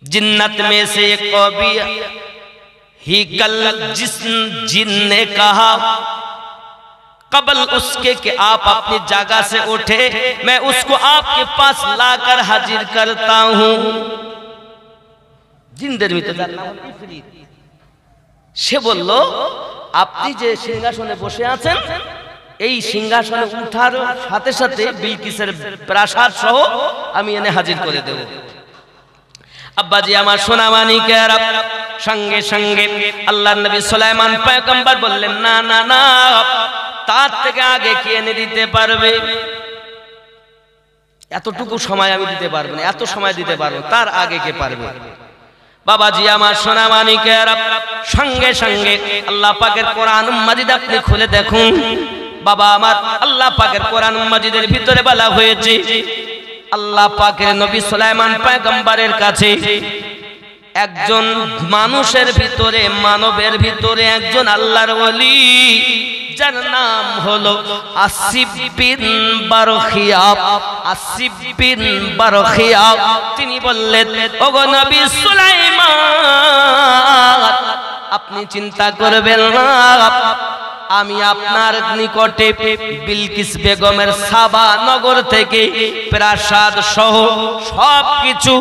जिन्नत में से एक कवि ही कल जिस जिन ने कहा कबल उसके कि आप अपनी जगह से उठे मैं उसको आपके पास लाकर हाजिर करता हूँ जिनদের ভিতরে সে বলল আপনি যে সিংহাসনে বসে আছেন এই সিংহাসনে উঠার সাথে সাথে বিলকিসের প্রাসাদ সহ আমি এনে হাজির করে দেব আব্বাজি আমার সোনা মানিকেরা সঙ্গে সঙ্গে আল্লাহর নবী সুলাইমান পয়গম্বর বললেন না না না তার থেকে আগে কি এনে দিতে পারবে এতটুকু সময় আমি দিতে পারবো না এত সময় দিতে পারবো তার আগে কে পারবে বাবাজি আমার সোনা মানিকেরা সঙ্গে সঙ্গে আল্লাহ পাকের কোরআন মাজিদ আপনি খুলে দেখুন বাবা আমার, আল্লাহ পাকের কোরআন মাজিদের ভিতরে বলা হয়েছে আল্লাহ পাকের নবী সুলাইমান পয়গম্বরের কাছে একজন মানুষের ভিতরে, মানবের ভিতরে একজন আল্লাহর ওলি, যার নাম হলো আসিফ বিন বারখিয়া। আসিফ বিন বারখিয়া তিনি বললেন, ওগো নবী সুলাইমান, আপনি চিন্তা করবেন না, আমি আপনার নিকটে বিলকিস বেগমের সাবা নগর থেকে প্রাসাদ সহ সবকিছু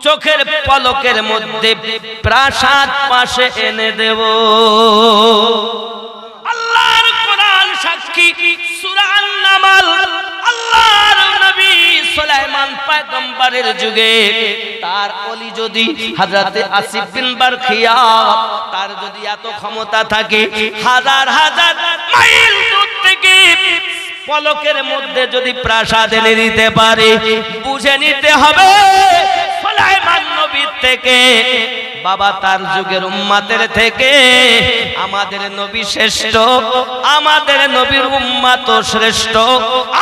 চোখের পলকের মধ্যে প্রাসাদ পাশে এনে দেব। আল্লাহর কোরআন সাক্ষী, সূরা আন-নামল, আল্লাহর নবী সুলাইমান পয়গম্বরের যুগে তার ওলি যদি হযরতে আসিফ বিন বারখিয়া, তার যদি এত ক্ষমতা থাকে, হাজার হাজার মাইল দূর থেকে পলকের মধ্যে যদি প্রাসাদ এনে দিতে পারে, বুঝে নিতে হবে সুলাইমান নবীর থেকে, বাবা তার যুগের উম্মতের থেকে আমাদের নবী শ্রেষ্ঠ, আমাদের নবীর উম্মত শ্রেষ্ঠ,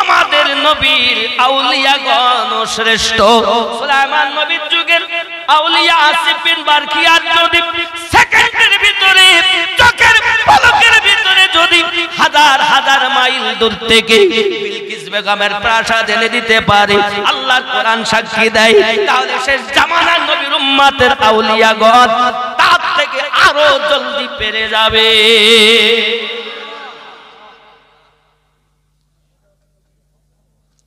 আমাদের নবীর আউলিয়াগণ শ্রেষ্ঠ। সুলাইমান নবীর যুগের আউলিয়া আসিফ বিন বারখিয়া যদি সেকেন্ডের ভিতরে, চোখের পলকের ভিতরে যদি হাজার হাজার মাইল দূর থেকে বিলকিস বেগমের প্রাসাদ এনে দিতে পারে, আল্লাহর কোরআন সাক্ষী দেয়, তাহলে শেষ জামানার নবীর উম্মতের আউলিয়াগণ তার থেকে আরো জলদি পেরে যাবে।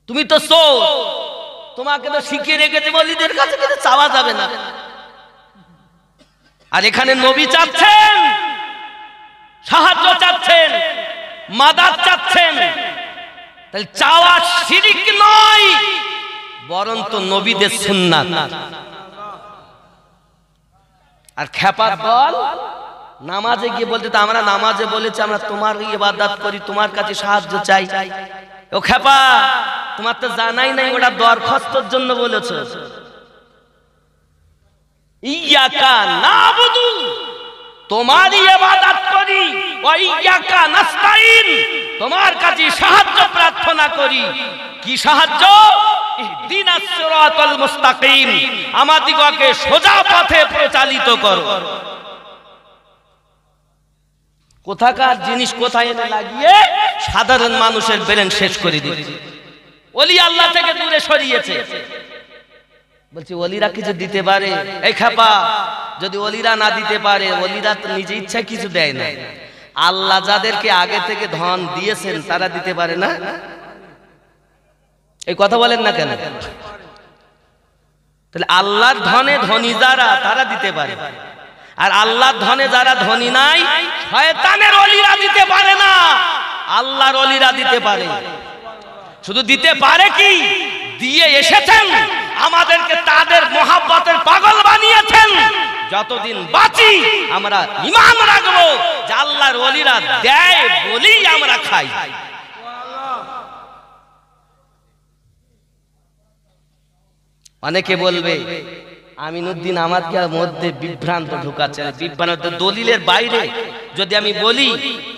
তুমি তো তোমাকে তো শিখিয়ে রেখেছে ওলিদের কাছে কিছু চাওয়া যাবে না, আর এখানে নবী চাচ্ছেন, সাহায্য চাচ্ছেন, মাদাদ চাচ্ছেন, তাহলে চাওয়া শিরক নয়, বরং তো নবীদের সুন্নাত। আর খেপার দল নামাজে গিয়ে বলতে, তো আমরা নামাজে বলেছি আমরা তোমার ইবাদত করি, তোমার কাছে সাহায্য চাই। ও খেপা, তোমার তো জানাই নাই ওটা দরখাস্তর জন্য বলেছো। ইয়াকা নাবুদু, তোমারই ইবাদত করি, ওয়া ইয়াকা নাস্তাইন, তোমার কাছে সাহায্য প্রার্থনা করি। কি সাহায্য? ইহদিনাস সিরাতাল মুস্তাকিম, আমাদিগকে সোজা পথে পরিচালিত করো। কোথাকার জিনিস কোথায় এনে লাগিয়ে সাধারণ মানুষের ব্রেন শেষ করে দিচ্ছে। ওলি আল্লাহ থেকে দূরে সরিয়েছে। বলছি ওলিরা কিছু দিতে পারে? এই খাপা, যদি ওলিরা না দিতে পারে, ওলিরা তো নিজে ইচ্ছায় কিছু দেয় না। আল্লাহ যাদেরকে আগে থেকে ধন দিয়েছেন তারা দিতে পারে না? এই কথা বলেন না কেন? তাহলে আল্লাহর ধনে ধনী যারা, তারা দিতে পারে, আর আল্লাহর ধনে যারা ধনী নাই, শয়তানের ওলিরা দিতে পারে না, আল্লাহর ওলিরা দিতে পারে। শুধু দিতে পারে কি, দিয়ে এসেছেন, আমাদেরকে তাদের মহাব্বতের পাগল বানিয়েছেন। যতদিন বাঁচি আমরা ঈমান রাখবো যে আল্লাহর ওলিরা দেয় বলেই আমরা খাই। অনেকে বলবে আমিনুদ্দিন আমাকে মধ্যে বিভ্রান্ত ঢুকাচ্ছে। বিভ্রান্ত দলিলের বাইরে যদি আমি বলি,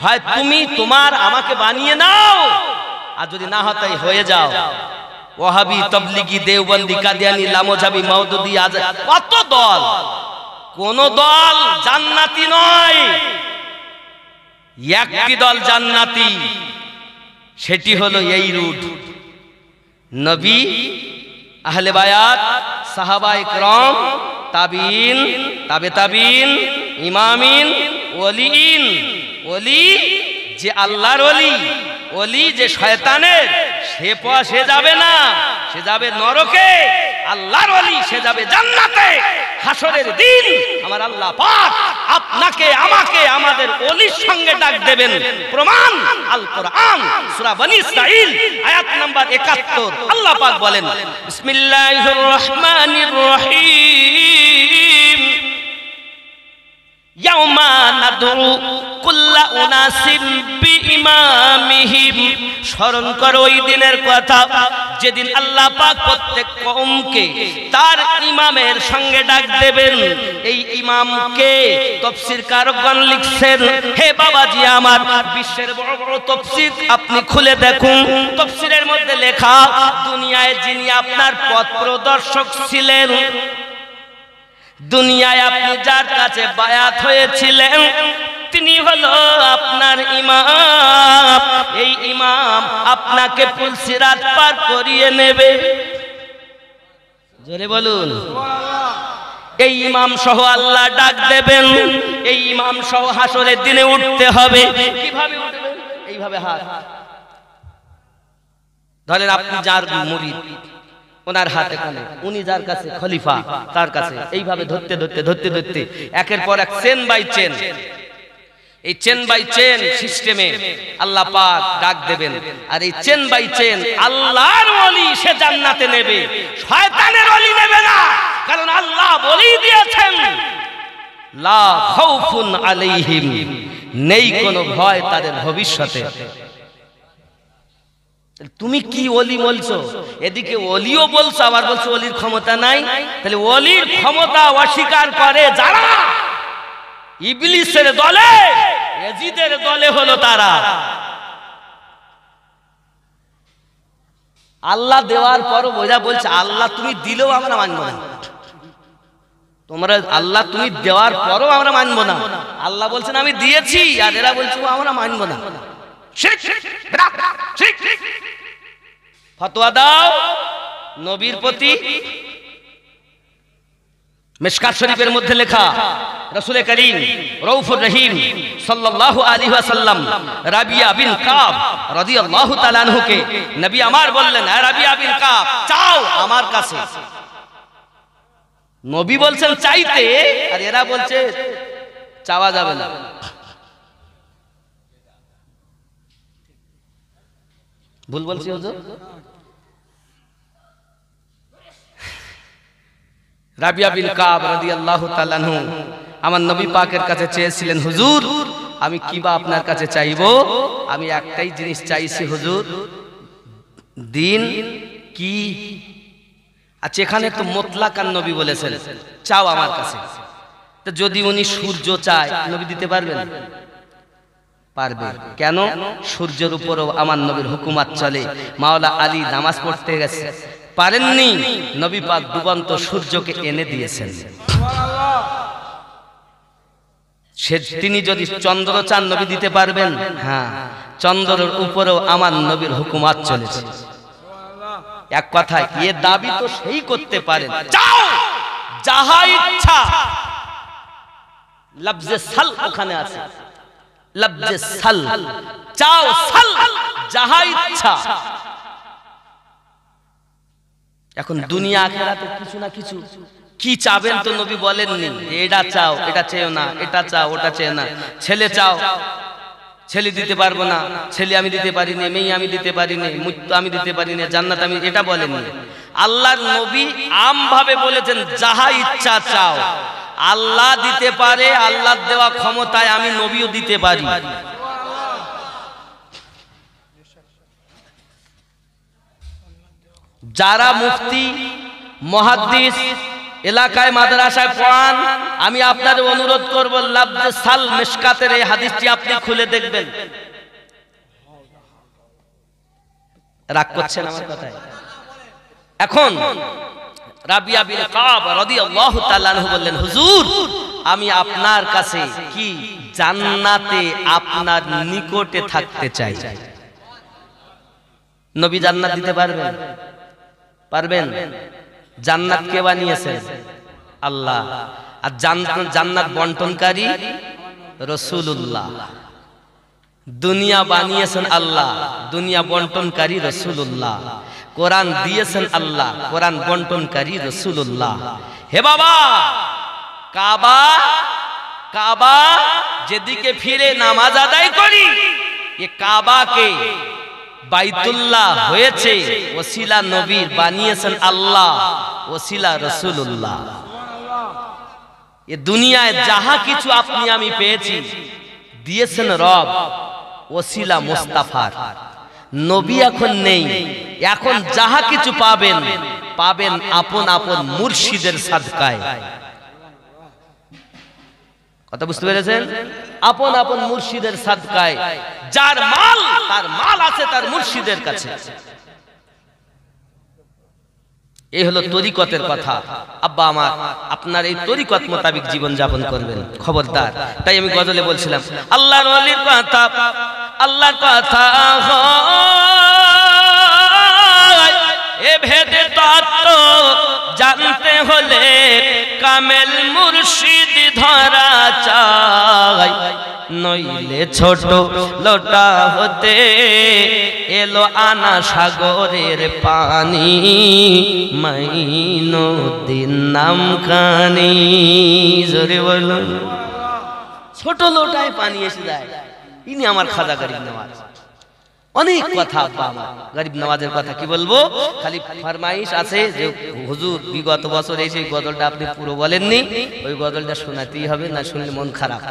হয় তুমি তোমার আমাকে বানিয়ে নাও, আর যদি না হয় তাই হয়ে যাও ওয়াহাবি, তাবলিগি, দেওবন্দি, কাদিয়ানি, লামোজাবি, মাউদুদি, আজাদ, কত দল, কোন দল জান্নাতি নয়। একটি দল জান্নাতি, সেটি হলো এই রুট, নবী, আহলে বায়াত, সাহাবায়ে কেরাম, তাবিঈন, তাবে তাবিঈন, ইমামিন, ওলিইন। ওলি যে আল্লাহর ওলি, ওলি যে শয়তানের, সে যাবে না, সে যাবে নরকে। আল্লাহর ওলি সে যাবে জান্নাতে। হাসরের দিন আমার আল্লাহ পাক আপনাকে আমাকে আমাদের ওলির সঙ্গে ডাক দেবেন। প্রমাণ আল কোরআন, সূরা বনী ইসরাঈল আয়াত নাম্বার ৭১। আল্লাহ পাক বলেন, বিসমিল্লাহির রহমানির রহিম, ইয়াউমা নাদউ কুল্লা উনাসিন বিইমামিহিম, স্মরণ করো ওই দিনের কথা যেদিন আল্লাহ পাক প্রত্যেক কওমকে তার ইমামের সঙ্গে ডাক দেবেন। এই ইমামকে তাফসীরকারগণ লিখছেন, হে বাবাজি আমার, বিশ্বের বড় বড় তাফসীর আপনি খুলে দেখুন, তাফসীরের মধ্যে লেখা দুনিয়ায় যিনি আপনার পথ প্রদর্শক ছিলেন, দুনিয়ায় আপনি যার কাছে বায়াত হয়েছিলেন, তিনি হলো আপনার ইমাম। এই ইমাম আপনাকে পুলসিরাত পার করিয়ে নেবে। জোরে বলুন। এই ইমাম সহ আল্লাহ ডাক দেবেন, এই ইমাম সহ হাসরের দিনে উঠতে হবে। কিভাবে উঠবেন? এইভাবে হাত ধরেন, আপনি যার মুরিদ, ওনার হাত এখানে, উনি যার কাছে খলিফা, তার কাছে এইভাবে ধরতে ধরতে ধরতে ধরতে একের পর এক চেন বাই চেন, এই চেন বাই চেন সিস্টেমে আল্লাহ পাক ডাক দেবেন। আর এই চেন বাই চেন আল্লাহর ওলি সে জান্নাতে নেবে, শয়তানের ওলি নেবে না। কারণ আল্লাহ বলেই দিয়েছেন, লা খাউফুন আলাইহিম, নেই কোনো ভয় তাদের ভবিষ্যতে। তুমি কি ওলি বলছো? এদিকে ওলিও বলছো, আবার বলছো ওলির ক্ষমতা নাই। তাহলে ওলির ক্ষমতা অস্বীকার করে যারা, ইবলিসের দলে, ইয়াজিদের দলে হলো তারা। আল্লাহ দেওয়ার পরও ওরা বলছে, আল্লাহ তুমি দিলেও আমরা মানবো না। তোমরা আল্লাহ তুমি দেওয়ার পরও আমরা মানবো না। আল্লাহ বলছেন আমি দিয়েছি, আর এরা বলছে আমরা মানবো না। ফতোয়া দাও নবীর প্রতি। মিশকাত শরীফের মধ্যে লেখা, রাসূল করিম রউফুর রহিম সাল্লাল্লাহু আলাইহি ওয়াসাল্লাম রাবিয়া বিন কাব রাদিয়াল্লাহু তাআলা আনহুকে নবী আমার বললেন, হে রাবিয়া বিন কাব, চাও আমার কাছে। নবী বলছেন চাইতে, আর এরা বলছে চাওয়া যাবে না। ভুল বলছি হুজুর? রাবিয়া বিন কাব রাদিয়াল্লাহু তাআলা আনহু আমার নবী পাকের কাছে চেয়েছিলেন, হুজুর আমি কিবা আপনার কাছে চাইবো? আমি একটাই জিনিস চাইছি হুজুর, দিন কি? আচ্ছা, এখানে তো মুতলাকান নবী বলেছেন চাও আমার কাছে। তো যদি উনি সূর্য চায়, নবী দিতে পারবেন? পারবে। কেন? সূর্যের উপরও আমার নবীর হুকুমাত চলে। মাওলা আলী নামাজ পড়তে গেছে, পারেননি, নবী পাক ডুবন্ত সূর্যকে এনে দিয়েছেন। তিনি যদি চন্দ্র চান, নবী দিতে পারবেন? হ্যাঁ, চন্দ্রের উপরেও আমার নবীর হুকুমাত চলেছে। এক কথায় এ দাবি তো সেই করতে পারেন, চাও যাহা ইচ্ছা। লফজে সাল ওখানে আছে, লফজে সাল, চাও সাল, যাহা ইচ্ছা। এখন দুনিয়া আখিরাতে কিছু না কিছু কি চাবেন তো নবী বলেননি, এটা চাও এটা চেও না, এটা চাও ওটা চেও না। ছেলে চাও, ছেলে দিতে পারবো না, ছেলে আমি দিতে পারিনি, মেয়ে আমি দিতে পারিনি, মৃত্যু আমি দিতে পারিনি, জান্নাত আমি, এটা বলেননি। আল্লাহর নবী আম ভাবে বলেছেন যাহা ইচ্ছা চাও। আল্লাহ দিতে পারে, আল্লাহর দেওয়া ক্ষমতায় আমি নবীও দিতে পারি। যারা মুফতি মুহাদ্দিস এলাকায় মাদ্রাসায় পড়ান, আমি আপনাদের অনুরোধ করব, লফজে সাল মিশকাতের এই হাদিসটি আপনি খুলে দেখবেন। রাগ করছেন আমার কথায়? এখন রাবিয়া বিন কাব রাদিয়াল্লাহু তাআলা আনহু বললেন, হুজুর আমি আপনার কাছে কি জান্নাতে আপনার নিকটে থাকতে চাই। নবী জান্নাত দিতে পারবেন? পারবেন? জান্নাত কে বানিয়েছেন? আল্লাহ। আর জান্নাত বন্টনকারী রাসূলুল্লাহ। দুনিয়া বানিয়েছেন আল্লাহ, দুনিয়া বন্টনকারী রাসূলুল্লাহ। কোরআন দিয়েছেন আল্লাহ, কোরআন বন্টনকারী রাসূলুল্লাহ। হে বাবা, কাবা, কাবা যেদিকে ফিরে নামাজ আদায় করি, এ কাবাকে বাইতুল্লাহ হয়েছে ওসিলা নবীর, বানিয়েছেন আল্লাহ, ওসিলা রাসূলুল্লাহ। এ দুনিয়ায় যাহা কিছু আপনি আমি পেয়েছি দিয়েছেন রব ওসিলা মুস্তাফার। নবী এখন নেই, এখন যাহা কিছু পাবেন পাবেন আপন আপন মুর্শিদের সাদকায়। কথা বুঝতে পেরেছেন? আপন আপন মুর্শিদের সাদকায়। যার মাল তার মাল আছে তার মুর্শিদের কাছে। এই হলো তরিকতের কথা। আব্বা আমার, আপনার এই তরিকত মোতাবিক জীবন যাপন করবেন, খবরদার। তাই আমি গজলে বলছিলাম আল্লাহর ওলির কথা, আল্লাহর কথা এ ভেদে তত্ত্ব জানতে হলে কামেল মুর্শিদ ধরা চাই, নইলে ছোট লোটা হতে এলো আনা সাগরের পানি, মাইনুদ্দিন নাম কানি। জোরে বলুন। ছোট লোটায় পানি এসে যায়। ইনি আমার খাজা গরিব নওয়াজ। অনেক কথা আব্বা আমার গরিব নওয়াজের কথা কি বলবো, খালি ফরমাইশ আছে যে হুজুর বিগত বছর এসে গজলটা আপনি পুরো বলেননি, ওই গজলটা শোনাতেই হবে, না শুনলে মন খারাপ।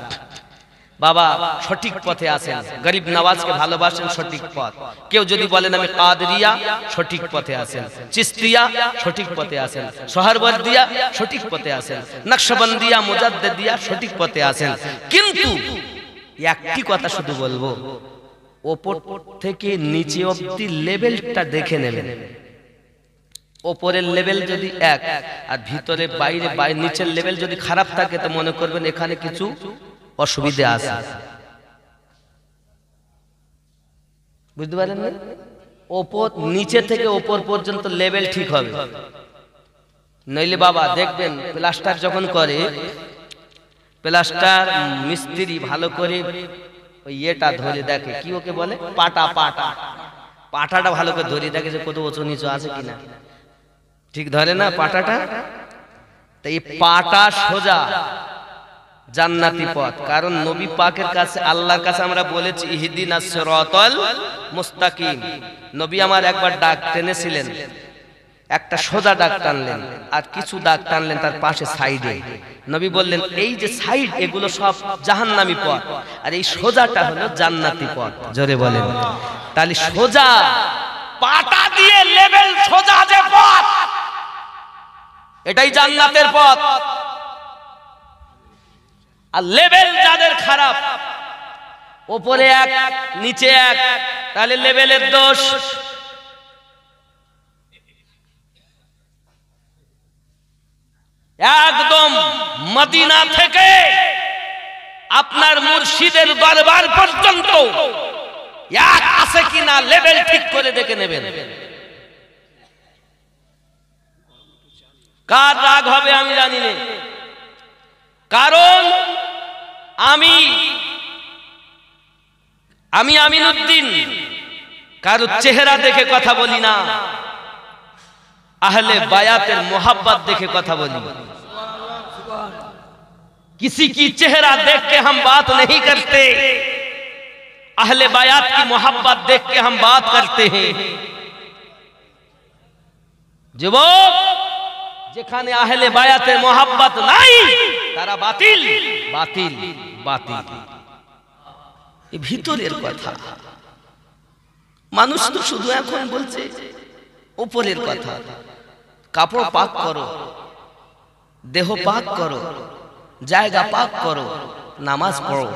বাবা সঠিক পথে আছেন, গরিব নওয়াজকে ভালোবাসেন, সঠিক পথ। কেউ যদি বলেন আমি কাদরিয়া, সঠিক পথে আছেন। চিশতিয়া, সঠিক পথে আছেন। সোহরওয়ার্দিয়া, সঠিক পথে আছেন। নকশবন্দিয়া, মুজাদ্দিদিয়া, সঠিক পথে আছেন। কিন্তু একটি কথা শুধু বলবো, ওপর থেকে নিচে অবধি লেভেলটা দেখে নেবেন। ওপরের লেভেল যদি এক আর ভিতরে বাইরে নিচের লেভেল যদি খারাপ থাকে তো মনে করবেন এখানে কিছু অসুবিধা আছে। বুঝতে পারেন না? ওপর নিচে থেকে ওপর পর্যন্ত লেভেল ঠিক হবে, নইলে বাবা দেখবেন প্লাস্টার যখন করে, প্লাস্টার মিস্ত্রি ভালো করে ওই ইয়েটা ধরে দেখে, কি ওকে বলে, পাটাটা ভালো করে ধরে দেখে যে কত উঁচু নিচু আছে কিনা। ঠিক ধরে না পাটাটা? তো এই পাটা সোজা জান্নাতি পথ। কারণ নবী পাকের কাছে, আল্লাহর কাছে আমরা বলেছি ইহদিনাস সিরাতাল মুস্তাকিম। নবী আমার একবার ডাক টেনেছিলেন, একটা সোজা ডাক টানলেন আর কিছু ডাক টানলেন তার পাশে সাইডে। নবী বললেন এই যে সাইড এগুলো সব জাহান্নামী পথ, আর এই সোজাটা হলো জান্নাতি পথ। জোরে বলেন। তাহলে সোজা পাটা দিয়ে লেভেল সোজা যে পথ, এটাই জান্নাতের পথ। আর লেভেল যাদের খারাপ, উপরে এক নিচে এক, তাহলে লেভেলের দোষ। একদম মদিনা থেকে আপনার মুর্শিদের দরবার পর্যন্ত এক আছে কিনা লেভেল ঠিক করে দেখে নেবেন। কার রাগ হবে আমি জানি না, কারণ আমি আমিনুদ্দিন কারো চেহারা দেখে কথা বলি না, আহলে বায়াতের मोहब्बत देखे কথা বলি। किसी की चेहरा देख के हम बात नहीं करते, अहले बायात की मोहब्बत देख के हम बात करते हैं। যুবক, যেখানে আহলে বায়াতের मोहब्बत নাই তারা বাতিল বাতিল বাতিল। এই ভিতরের কথা। মানুষ তো শুধু এখন বলছে উপরের কথা। কাপড় পাক করো, দেহ পাক করো, জায়গা পাক করো, নামাজ পড়ো।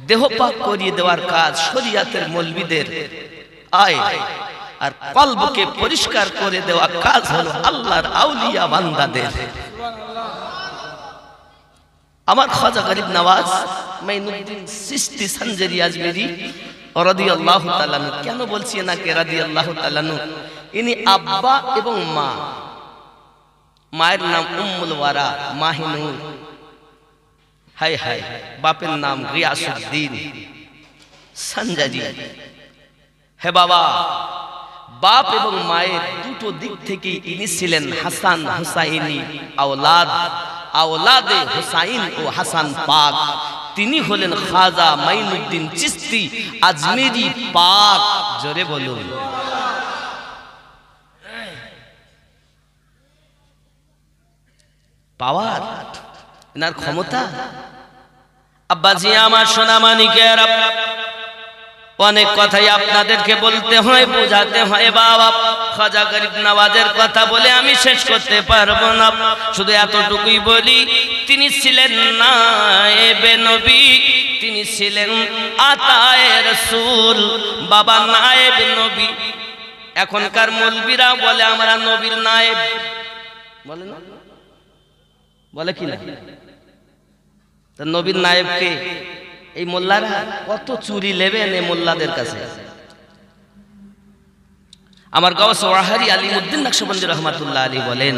দেহ পাক করিয়ে দেওয়ার কাজ শরিয়াতের মৌলবীদের, আয় আর কলবকে পরিষ্কার করে দেওয়া কাজ হলো আল্লাহর আউলিয়া বান্দাদের। আমার খাজা গরিব নওয়াজ মাইনুদ্দিন চিশতি সঞ্জরি আজমেরি রাদিয়াল্লাহু তাআলা আনহু, কেন বলছি এনাকে রাদিয়াল্লাহু তাআলা আনহু? ইনি আব্বা এবং মা। মায়ের নাম উম্মুল ওয়ারা মাহিনুর, হায় হায়, বাপের নাম গিয়াসউদ্দিন সঞ্জরি। হে বাবা, বাপ এবং মায়ের দুটো দিক থেকে ইনি ছিলেন হাসান হুসাইনি আওলাদ, আওলাদে হুসাইন ও হাসান পাক। তিনি হলেন খাজা মাইনুদ্দিন চিশতি আজমেরি পাক। জোরে বলুন। পাওয়ার এনার ক্ষমতা। আব্বাজি আমার সোনা মানিকেরা, অনেক কথাই আপনাদেরকে বলতে হয়, বোঝাতে হয় বাবা। খাজা গরিব নওয়াজের কথা বলে আমি শেষ করতে পারবো না, শুধু এতটুকুই বলি, তিনি ছিলেন নায়েবে নবী, তিনি ছিলেন আতায়ে রাসূল, বাবা নায়েব নবী। এখনকার মৌলবীরা বলে আমরা নবীর নায়েব, বলে না, বলে কি না? নবীর নায়েব কে? এই মোল্লারা কত চুরি নেবেন এই মোল্লাদের কাছে। আমার গাওস ওয়াহারি আলিমউদ্দিন নকশবন্দি রহমাতুল্লাহ আলাইহি বলেন,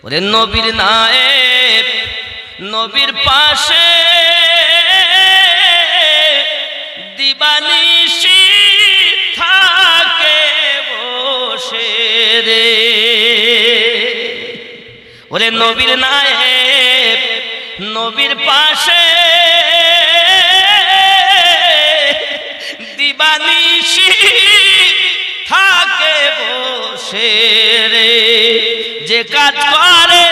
ওরে নবীর নায়েব নবীর পাশে দিবানিশি থাকে বসে রে, ওরে নবীর নায়েব নবীর পাশে দিবানিশি থাকে বসে রে, যে কাজ করে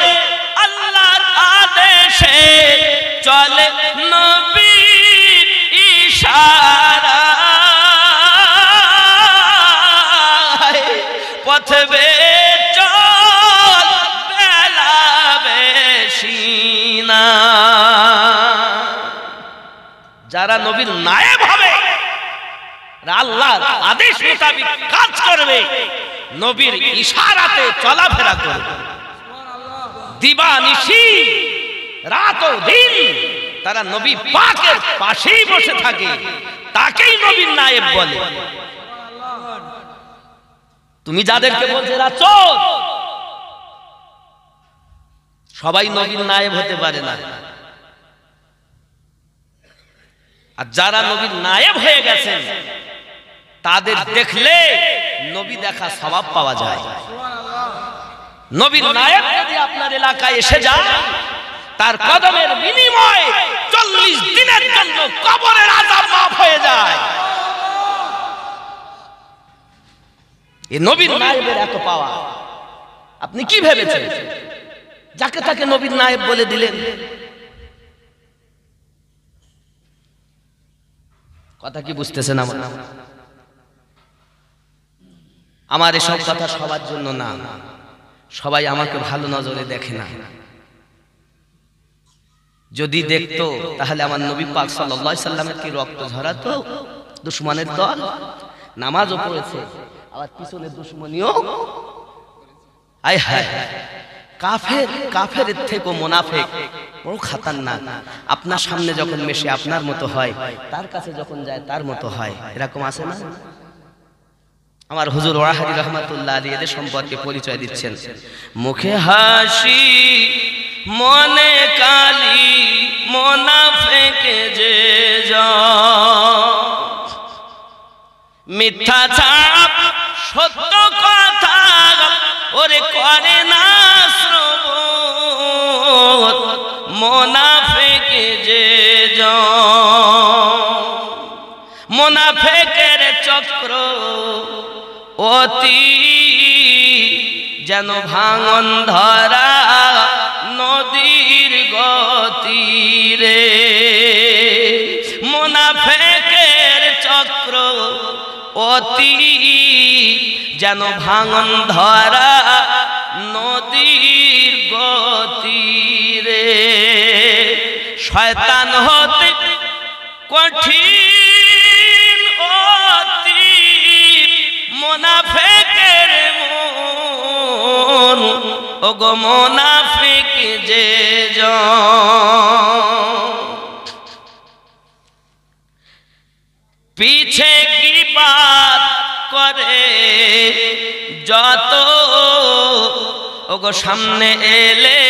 আল্লাহর আদেশে চলে নবীর ইশারায়, পথে চল বেলা বেশি না। যারা নবীর নায়েব হবে, আল্লাহর আদেশ মোতাবেক কাজ করবে, নবীর ইশারাতে চলাফেরা করবে, দিবানিশি রাত ও দিন তারা নবী পাকের পাশেই বসে থাকে, তাকেই নবীর নায়েব বলে। তুমি যাদেরকে বলছো এরা চোর, সবাই নবীর নায়েব হতে পারে না। আর যারা নবীর নায়েব হয়ে গেছেন তাদের দেখলে নবী দেখা সওয়াব পাওয়া যায়। নবীর নায়েব যদি আপনার এলাকায় এসে যায়, তার কদমের বিনিময়ে 40 দিনের জন্য কবরের আযাব মাফ হয়ে যায়। এই নবীর নায়েবের এত পাওয়া, আপনি কি ভেবেছেন যাকে তাকে নবীর নায়েব বলে দিলেন? কথা কি বুঝতেছেন? আমার এসব কথা সবার জন্য না, সবাই আমাকে ভালো নজরে দেখে না। যদি দেখতো তাহলে আমার নবী পাক সাল্লাল্লাহু আলাইহি সাল্লামের কি রক্ত ঝরাতো? দুশমনের দল নামাজও পড়েছে, আবার পিছনে দুশমনিও। আয় হায়, কাফেরের থেকেও মুনাফিক বড় খাতারনাক। আপনার সামনে যখন মেশে আপনার মতো হয়, তার কাছে যখন যায় তার মতো হয়, এরকম আছে না? আমার হুজুর ওয়াহাদি রহমাতুল্লাহ আলাইহি এদের সম্পর্কে পরিচয় দিচ্ছেন, মুখে হাসি মনে কালি মুনাফিক যে মিথ্যা ছাপ সত্য কথা ওরে করে না শ্রবণ, মুনাফিক যে মুনাফিকের চক্র অতি যেন ভাঙন ধরা নদীর গতি রে, মুনাফিকের চক্র অতি যেন ভাঙন ধরা নদীর গতি রে, শয়তান হতে কঠিন অতি মুনাফিকের মন, ওগো মুনাফিক যে পিছে গীবত করে যত, ওগো সামনে এলে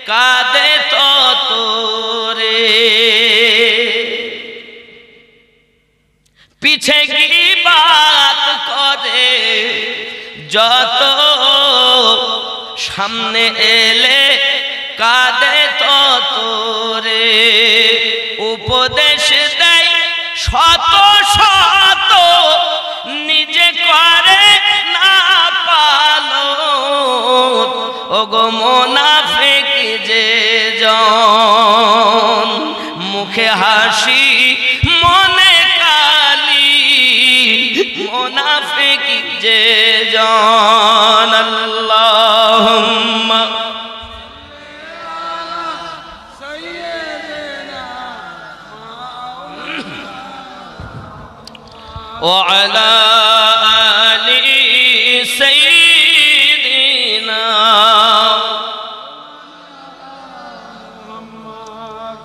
কাঁদে তত রে, পিছে গীবত করে যত, সামনে এলে কাঁদে তত রে, উপদেশ দেয় শত শত নিজে করে না পালন, ওগো মুনাফিক যে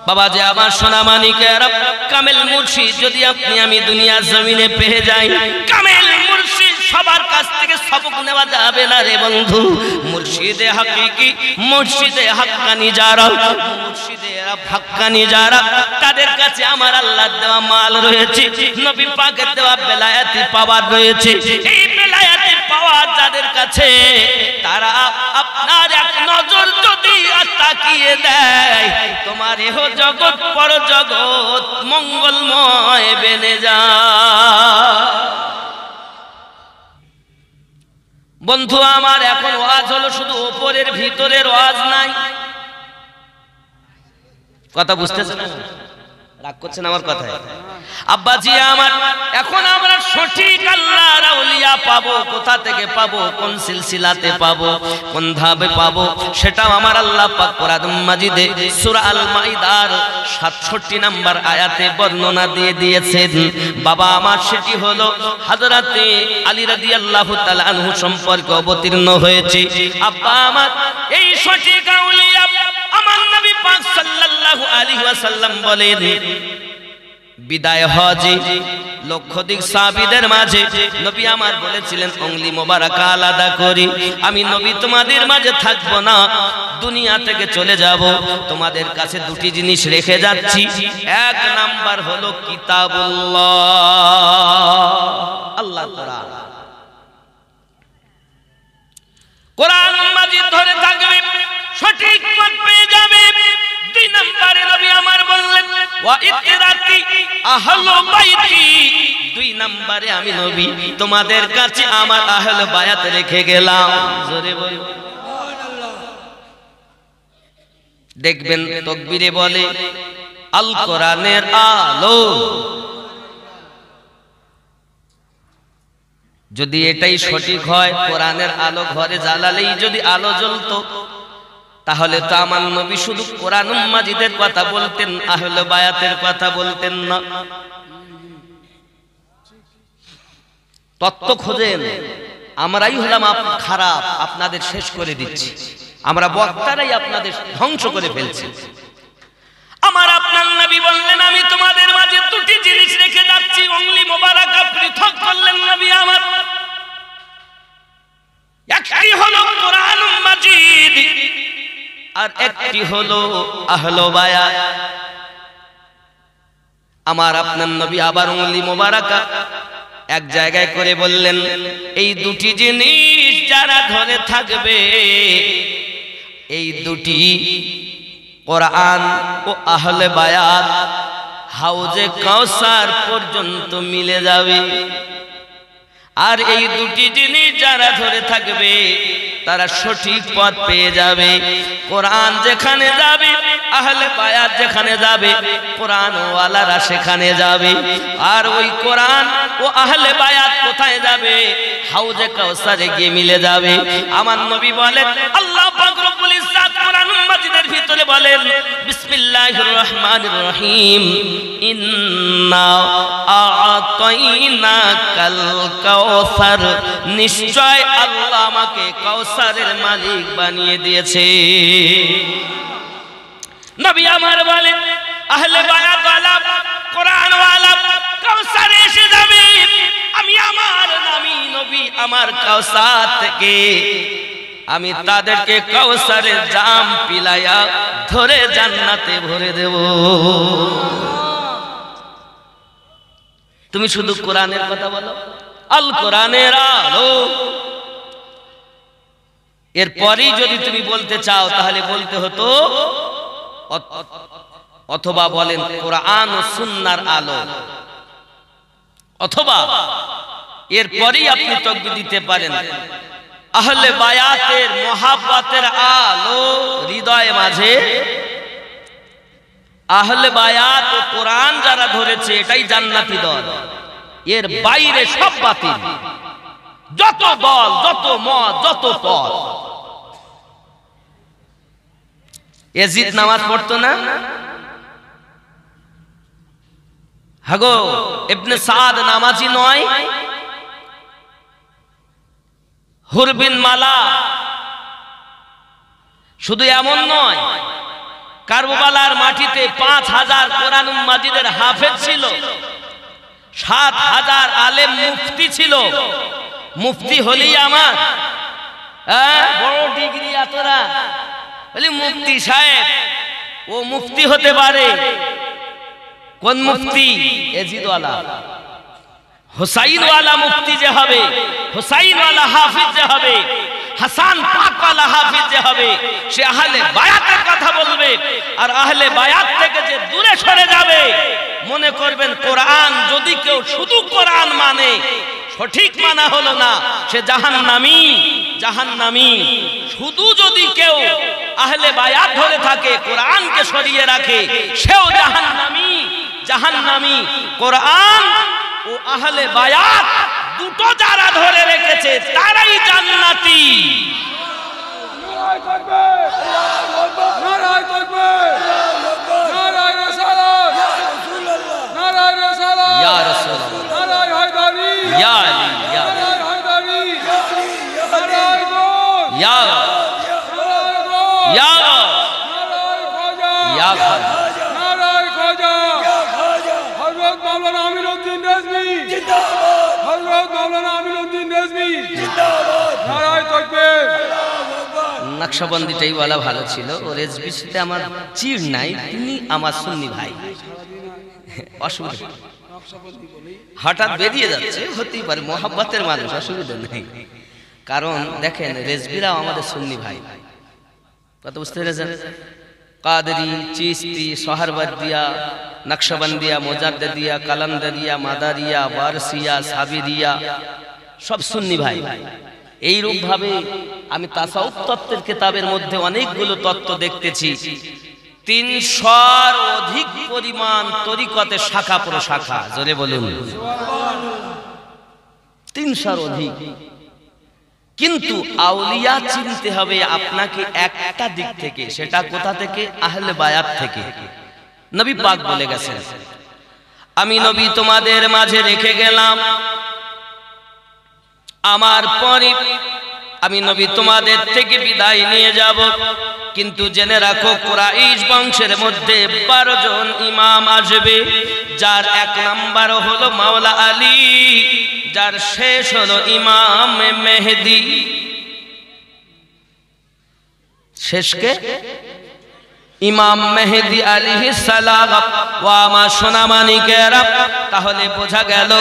বাবা যে আমার সোনা মানিকেরা, কামেল মুর্শিদ যদি আপনি আমি দুনিয়ার জমিনে পেয়ে যাই, কামেল মুর্শিদ সবার কাছ থেকে সবক নেওয়া যাবে না রে বন্ধু। মুর্শিদে হাকিকি, মুর্শিদে হাক্কানি যারা, মুর্শিদে হাক্কানি যারা, তাদের কাছে আমার আল্লাহর দেওয়া মাল রয়েছে, নবী পাকের দেওয়া বেলায়েতি পাওয়ার রয়েছে। এই বেলায়েতি পাওয়ার যাদের কাছে, তারা আপনার এক নজর যদি তাকিয়ে দেয়, তোমার এহ জগৎ পর জগৎ মঙ্গলময় বেনে যায়। বন্ধু আমার, এখন ওয়াজ হলো শুধু উপরের ভিতরের ওয়াজ নাই। কথা বুঝতেছেন? রাগ করছেন আমার কথায়? আব্বাজি আমার, এখন আমরা সঠিক আল্লাহর আউলিয়া পাবো, কোথা থেকে পাবো, কোন সিলসিলাতে পাবো, কোন ধাপে পাবো, সেটাও আমার আল্লাহ পাক কোরআন মাজিদে সূরা আল মাইদার ৬৭ নম্বর আয়াতে বর্ণনা দিয়ে দিয়েছেন। বাবা আমার, সেটি হলো হযরতে আলী রাদিয়াল্লাহু তাআলা আনহু সম্পর্কে অবতীর্ণ হয়েছে। আব্বা আমার, এই সঠিক আউলিয়া আমার নবী পাক সাল্লাল্লাহু আলাইহি ওয়াসাল্লাম বলেন, বিদায় হজে লক্ষাধিক সাহাবীদের মাঝে নবী আমার বলেছিলেন, অঙ্গলি মোবারকা আলাদা করি, আমি নবী তোমাদের মাঝে থাকবো না, দুনিয়া থেকে চলে যাব, তোমাদের কাছে দুটি জিনিস রেখে যাচ্ছি। এক নাম্বার হলো কিতাবুল্লাহ, আল্লাহ কোরআন। কোরআন মাজিদ ধরে থাকবে, সঠিক পথ পেয়ে যাবে। দুই নম্বরে নবী আমার বললেন, ওয়া ইতরাতি আহলু বাইতি, দুই নম্বরে আমি নবী তোমাদের কাছে আমার আহলে বায়াত রেখে গেলাম। জোরে বল সুবহানাল্লাহ। দেখবেন তাকবীরে বলে আল কোরআনের আলো। যদি এটাই সঠিক হয়, কোরআনের আলো ঘরে জ্বালালেই যদি আলো জ্বলতো, তাহলে তো আমার নবী শুধু কোরআন মাজিদের কথা বলতেন, আহলে বায়াতের কথা বলতেন না। তত্ত্ব খোঁজেন, আমরাই হলাম খারাপ, আপনাদের শেষ করে দিচ্ছি, আমরা বক্তারাই আপনাদের ধ্বংস করে ফেলছি। আমার আপনার নবী বললেন, আমি তোমাদের মাঝে দুটি জিনিস রেখে যাচ্ছি। অঙ্গলি মোবারকা পৃথক করলেন নবী আমার। একটি হলো কোরআন মাজিদ, আর একটি হলো আহলে বায়াত। আমার আপনার নবী আবার অঙ্গলি মোবারকা এক জায়গায় করে বললেন, এই দুটি জিনিস যারা ধরে থাকবে, এই দুটি কোরআন ও আহলে বায়াত হাউজে কাউসার পর্যন্ত মিলে যাবে। আর এই দুটি জিনিস যারা ধরে থাকবে, তারা সঠিক পথ পেয়ে যাবে। কোরআন যেখানে যাবে, আহলে বায়াত যেখানে যাবে, কোরআন ওয়ালারা সেখানে যাবে। আর ওই কোরআন ও আহলে বায়াত কোথায় যাবে? হাউজে কাউসারে গিয়ে মিলে যাবে। আমার নবী বলেন, আল্লাহ পাক রব্বুল ইজ্জত কোরআন মাজিদের ভিতরে বলেন, বিসমিল্লাহির রহমানির রহিম, ইন্না আ'তাইনাকাল কাউসার, নিশ্চয় আল্লাহ আমাকে কাউসারের মালিক বানিয়ে দিয়েছে। নবী আমার বলেন, আহলে বায়াত ওয়ালা, কোরআন ওয়ালা কাউসারে এসে যাবে, আমি আমার নামী নবী আমার কাউসার থেকে আমি তাদেরকে কাউসারের জাম পিলায়া ধরে জান্নাতে ভরে দেব। তুমি শুধু কোরআনের কথা বলো, আল কোরআনের আলো। এরপরই যদি তুমি বলতে চাও, তাহলে বলতে হতো অথবা বলেন কোরআন ও সুন্নাহর আলো, অথবা এরপরই আপনি তাকবীর দিতে পারেন আহলে বায়াতের মুহাব্বতের আলো হৃদয় মাঝে। আহলে বায়াত ও কোরআন যারা ধরেছে, এটাই জান্নাতি দল, এর বাইরে সব বাতিল। যত দল, যত মত, যত পথ। ইয়াজিদ নামাজ পড়তো না? হাগো, ইবনে সাদ নামাজি নয়? হুর বিন মালা শুধু এমন নয়, কারবালার মাটিতে 5000 কোরআন মাজিদের হাফেজ ছিল, 7000 আলেম মুফতি ছিল। মুফতি হলি আমার বড় ডিগ্রি এতরা বলি মুফতি সাহেব, ও মুফতি হতে পারে। কোন মুফতি? এজিদওয়ালা হুসাইনওয়ালা মুফতি যে হবে, হুসাইনওয়ালা হাফিজ যে হবে, হাসান পাকওয়ালা হাফিজ যে হবে, সে আহলে বায়াতের কথা বলবে। আর আহলে বায়াত থেকে যে দূরে সরে যাবে, মনে করবেন কোরআন যদি কেউ শুধু কোরআন মানে, সঠিক মানা হলো না, সে জাহান্নামী। জাহান্নামী শুধু যদি কেউ আহলে বায়াত ধরে থাকে, কোরআনকে সরিয়ে রাখে, সেও জাহান্নামী। জাহান্নামী কোরআন ও আহলে বায়াত দুটো যারা ধরে রেখেছে তারাই জান্নাতি। নারায়ে তাকবীর, নারায়ে তাকবীর, নারায়ে রিসালাত, নারায়ে রিসালাত, ইয়া রাসূলুল্লাহ, নারায়ে হায়দারি, ইয়া আলী, ইয়া নারায়ে হায়দারি, নারায়ে গৌস, ইয়া নারায়ে গৌস, ইয়া নারায়ে খাজা, ইয়া খাজা, নারায়ে খাজা, হযরত মাওলানা আমিনউদ্দিন রেজভী জিন্দাবাদ, হযরত মাওলানা আমিনউদ্দিন রেজভী জিন্দাবাদ, নারায়ে তাকবীর। নকশবন্দিটাই বলা ভালো ছিল। ও রেজভির সাথে আমার চিড় নাই, তিনি আমার সুন্নি ভাই, অসুবিধা হঠাৎ বেরিয়ে যাচ্ছে, হতেই পারে, মোহাব্বতের মানুষ, অসুবিধা নেই। কারণ দেখেন রেজভিরাও আমাদের সুন্নি ভাই, কত বুঝতে পেরেছেন? কাদেরি, চিশতি, সোহরওয়ার্দিয়া, নকশবন্দিয়া, মোজাদ্দেদিয়া, কালান্দারিয়া, মাদারিয়া, ওয়ারসিয়া, সাবিরিয়া, সব সুন্নি ভাই। এইরূপ ভাবে আমি তাসাউফ তত্ত্বের কিতাবের মধ্যে অনেকগুলো তত্ত্ব দেখতেছি। 300-র অধিক পরিমাণ তরিকতে শাখা প্রশাখা, জোরে বলুন 300-র অধিক। কিন্তু আউলিয়া চিনতে হবে আপনাকে একটা দিক থেকে, সেটা কোথা থেকে? আহলে বায়াত থেকে। নবী পাক বলে গেছেন, আমি নবী তোমাদের মাঝে রেখে গেলাম, আমার পরে আমি নবী তোমাদের থেকে বিদায় নিয়ে যাব। কিন্তু জেনে রাখো কুরাইশ বংশের মধ্যে 12 জন ইমাম আসবে, যার 1 নাম্বার হলো মাওলা আলী, যার শেষ হলো ইমাম মেহেদি। শেষকে ইমাম মেহেদি আলাইহিস সালাম। ওয়া আমার সোনামানিকেরা, তাহলে বোঝা গেল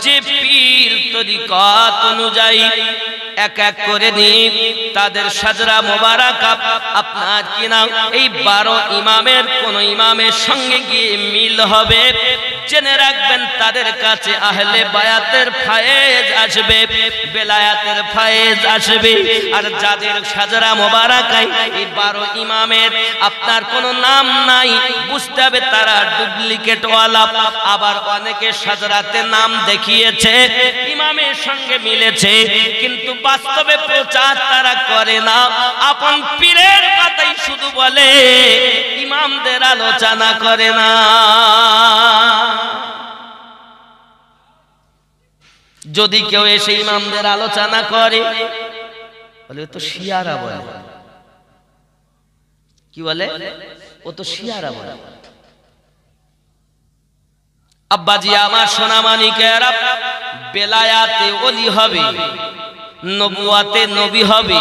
যে পীর তরিকত অনুযায়ী এক এক করে নিয়ে তাদের সাজরা মোবারকা আপনার কিনা এই 12 ইমামের কোন ইমামের সঙ্গে গিয়ে মিল হবে। জেনে রাখবেন তাদের কাছে আহলে বায়াতের ফায়েজ আসবে, বেলায়াতের ফায়েজ আসবে। আর যাদের সাজরা মোবারকায় এই 12 ইমামের আপনার কোনো নাম নাই, বুঝতে হবে তারা ডুপ্লিকেট ওয়ালা। আবার অনেকে সাজরাতে নাম দেখিয়েছে, ইমামের সঙ্গে মিলেছে, কিন্তু বাস্তবে প্রচার তারা করে না, আপন পীরের কথাই শুধু বলে, ইমামদের আলোচনা করে না। যদি কেউ এসে ইমামদের আলোচনা করে, বলে তো শিয়ারা বলে। কি বলে? ও তো শিয়ারা বলে। আব্বাজি আমার সোনামানিকেরা, বেলায়াতে ওলি হবে, নবুয়াতে নবী হবে,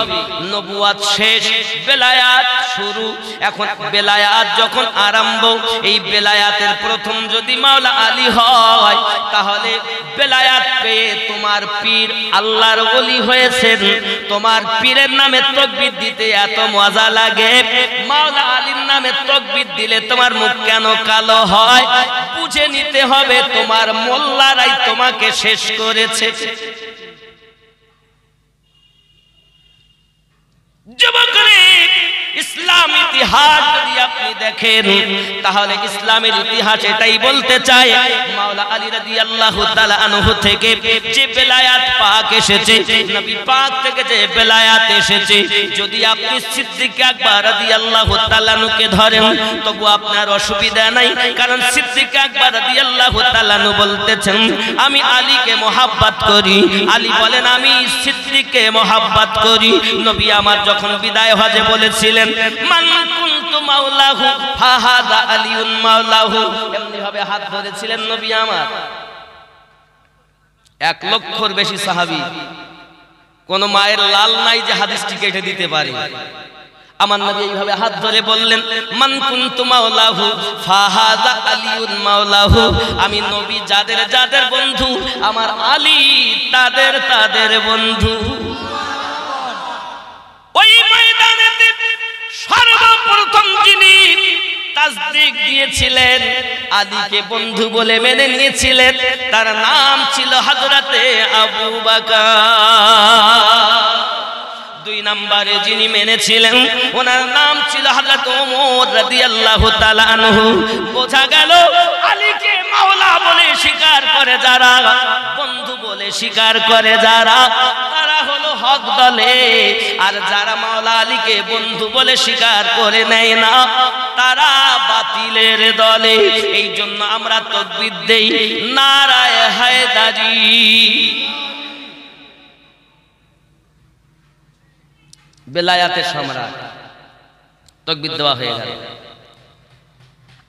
নবুয়াত শেষ, বেলায়াত শুরু। এখন বেলায়াত যখন আরম্ভ, এই বেলায়াতের প্রথম যদি মাওলা আলী হয়, তাহলে বেলায়াত পেয়ে তোমার পীর আল্লাহর ওলি হয়েছেন। তোমার পীরের নামে তাকবীর দিতে এত মজা লাগে, মাওলা আলীর নামে তাকবীর দিলে তোমার মুখ কেন কালো হয়? বুঝে নিতে হবে তোমার মোল্লারাই তোমাকে শেষ করেছে। ইসলাম ইতিহাস যদি আপনি দেখেন, তাহলে ইসলামের ইতিহাস এটাই বলতে চায়, মাওলা আলী রাদিয়াল্লাহু তাআলা আনহু থেকে যে বেলায়াত পাক এসেছে, নবী পাক থেকে যে বেলায়াত এসেছে, যদি আপনি সিদ্দিক আকবর রাদিয়াল্লাহু তাআলা আনহুকে ধরেন তবু আপনার অসুবিধা নাই। কারণ সিদ্দিক আকবর রাদিয়াল্লাহু তাআলা আনহু বলতেছেন, আমি আলীকে মহব্বত করি। আলী বলেন, আমি সিদ্দিককে মহব্বত করি। নবী আমার যখন বিদায় হজে বলেছিলেন, মান কুনতু মাওলাহু ফাহাদা আলিউন মাওলাহু, এমনি ভাবে হাত ধরেছিলেন নবী আমার। 1 লক্ষর বেশি সাহাবী, কোন মায়ের লাল নাই যে হাদিসটি কেটে দিতে পারে। আমার নবী এইভাবে হাত ধরে বললেন, মান কুনতু মাওলাহু ফাহাদা আলিউন মাওলাহু, আমি নবী যাদের যাদের বন্ধু, আমার আলী তাদের তাদের বন্ধু। ওই ময়দানেতে সর্বপ্রথম যিনি তাসদিক দিয়েছিলেন, আলীকে বন্ধু বলে মেনে নিয়েছিলেন, তার নাম ছিল হযরতে আবু বকর। 2 নম্বরে যিনি মেনেছিলেন, ওনার নাম ছিল হযরত ওমর রাদিয়াল্লাহু তাআলা আনহু। বোঝা গেল আলীকে মাওলা বলে স্বীকার করে যারা, বন্ধু বলে স্বীকার করে যারা, তারা হলো হক দলে। আর যারা মাওলা আলীকে বন্ধু বলে স্বীকার করে নেয় না, তারা বাতিলের দলে। এই জন্য আমরা তাকবীর দেই, নারায়ে হায়দারি। বেলায়াতের সম্রাট, তাকবীর দেওয়া হয়ে গেল।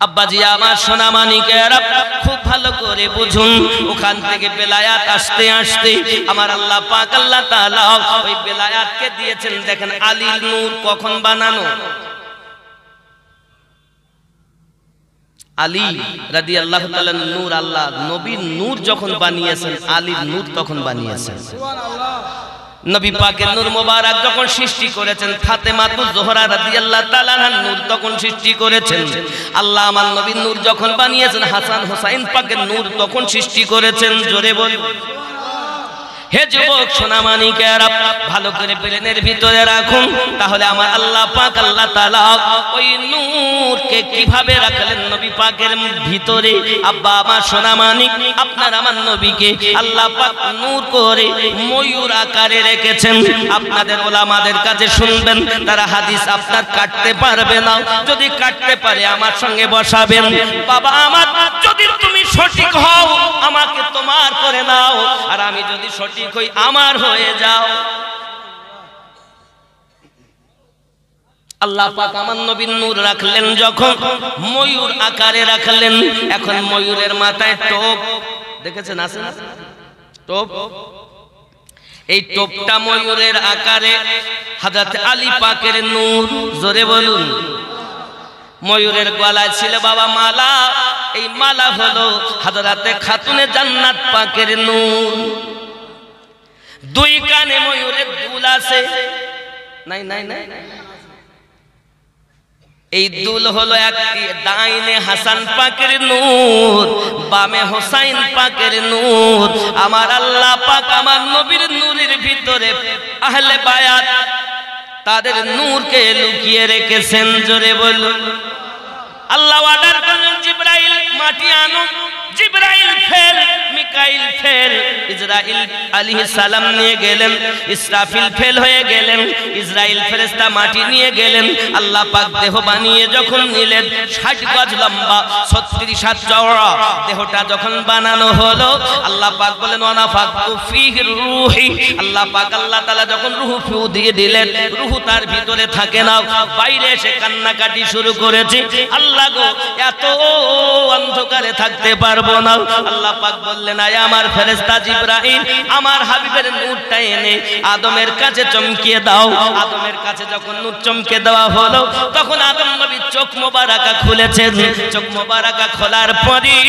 আব্বাজি আমার সোনা মানিকেরা, খুব ভালো করে বুঝুন, ওখান থেকে বেলায়াত আসতে আসতে আমার আল্লাহ পাক আল্লাহ তাআলা ওই বেলায়াতকে দিয়েছেন। দেখেন আলীর নূর কখন বানানো, আলী রাদিয়াল্লাহু তাআলা নূর, আল্লাহ নবীর নূর যখন বানিয়েছেন, আলীর নূর তখন বানিয়েছেন। সুবহানাল্লাহ। নবী পাকের নূর মোবারক যখন সৃষ্টি করেছেন, ফাতেমাতুজ জোহরা রাদিয়াল্লাহু তাআলা আনহার নূর তখন সৃষ্টি করেছেন। আল্লাহ আমার নবীর নূর যখন বানিয়েছেন, হাসান হোসাইন পাকের নূর তখন সৃষ্টি করেছেন। জোরে বল। হে যুবক সোনা মানিকেরা, ভালো করে ব্রেনের ভিতরে রাখুন, তাহলে আমার আল্লাহ পাক আল্লাহ তাআলা ওই নূরকে কিভাবে রাখলেন নবী পাকের ভিতরে। আব্বা আমার সোনা মানিক, আপনার আমার নবীকে আল্লাহ পাক নূর করে ময়ূর আকারে রেখেছেন। আপনাদের ওলামাদের কাছে শুনবেন, তারা হাদিস আপনার কাটতে পারবে না, যদি কাটতে পারে আমার সঙ্গে বসাবেন। বাবা আমার, যদি তুমি সঠিক হও আমাকে তোমার করে নাও, আর আমি যদি সঠিক হই আমার হয়ে যাও। আল্লাহ পাক আমার নবীর নূর রাখলেন যখন, ময়ূর আকারে রাখলেন। এখন ময়ূরের মাথায় টোপ দেখেছেন, আছে না টোপ? এই টোপটা ময়ূরের আকারে, হযরত আলী পাকের নূর। জোরে বলুন। ময়ূরের গলায় ছিল বাবা মালা, এই মালা হলো হযরতে খাতুনে জান্নাত পাকের নূর। 2 কানে ময়ূরের দুল আছে, নাই নাই নাই, এই দুল হলো একটি, ডাইনে হাসান পাকের নূর, বামে হোসাইন পাকের নূর। আমার আল্লাহ পাক আমার নবীর নূরের ভিতরে আহলে বায়াত তাদের নূরকে লুকিয়ে রেখেছেন। জোরে বলুন। আল্লাহ অর্ডার করলেন, জিবরাইল মাটি আনো। জিবরাইল ফেল, মিকাইল ফেল, ইসরাইল আলাইহিস সালাম নিয়ে গেলেন। ইসরাফিল ফেল হয়ে গেলেন, ইসরাইল ফেরেশতা মাটি নিয়ে গেলেন। আল্লাহ পাক দেহ বানিয়ে যখন নিলেন, 60 গজ লম্বা 36 হাত চওড়া দেহটা যখন বানানো হলো, আল্লাহ পাক বলেন ওয়ানাফাকতু ফীহি রূহি। আল্লাহ পাক আল্লাহ তাআলা যখন রূহ ফু দিয়ে দিলেন, রূহ তার ভিতরে থাকে না, বাইরে এসে কান্নাকাটি শুরু করেছে। আল্লাহ গো, এত অন্ধকারে থাকতে পারবো না। আল্লাহ পাক বললেন, আয় আমার ফেরেশতা জিবরাইল, আমার হাবিবের নূরটা এনে আদমের কাছে চমকিয়ে দাও। আদমের কাছে যখন নূর চমকে দেওয়া হলো, তখন আদম নবীর চোখ মোবারকা খুলেছেন। চোখ মোবারকা খোলার পরই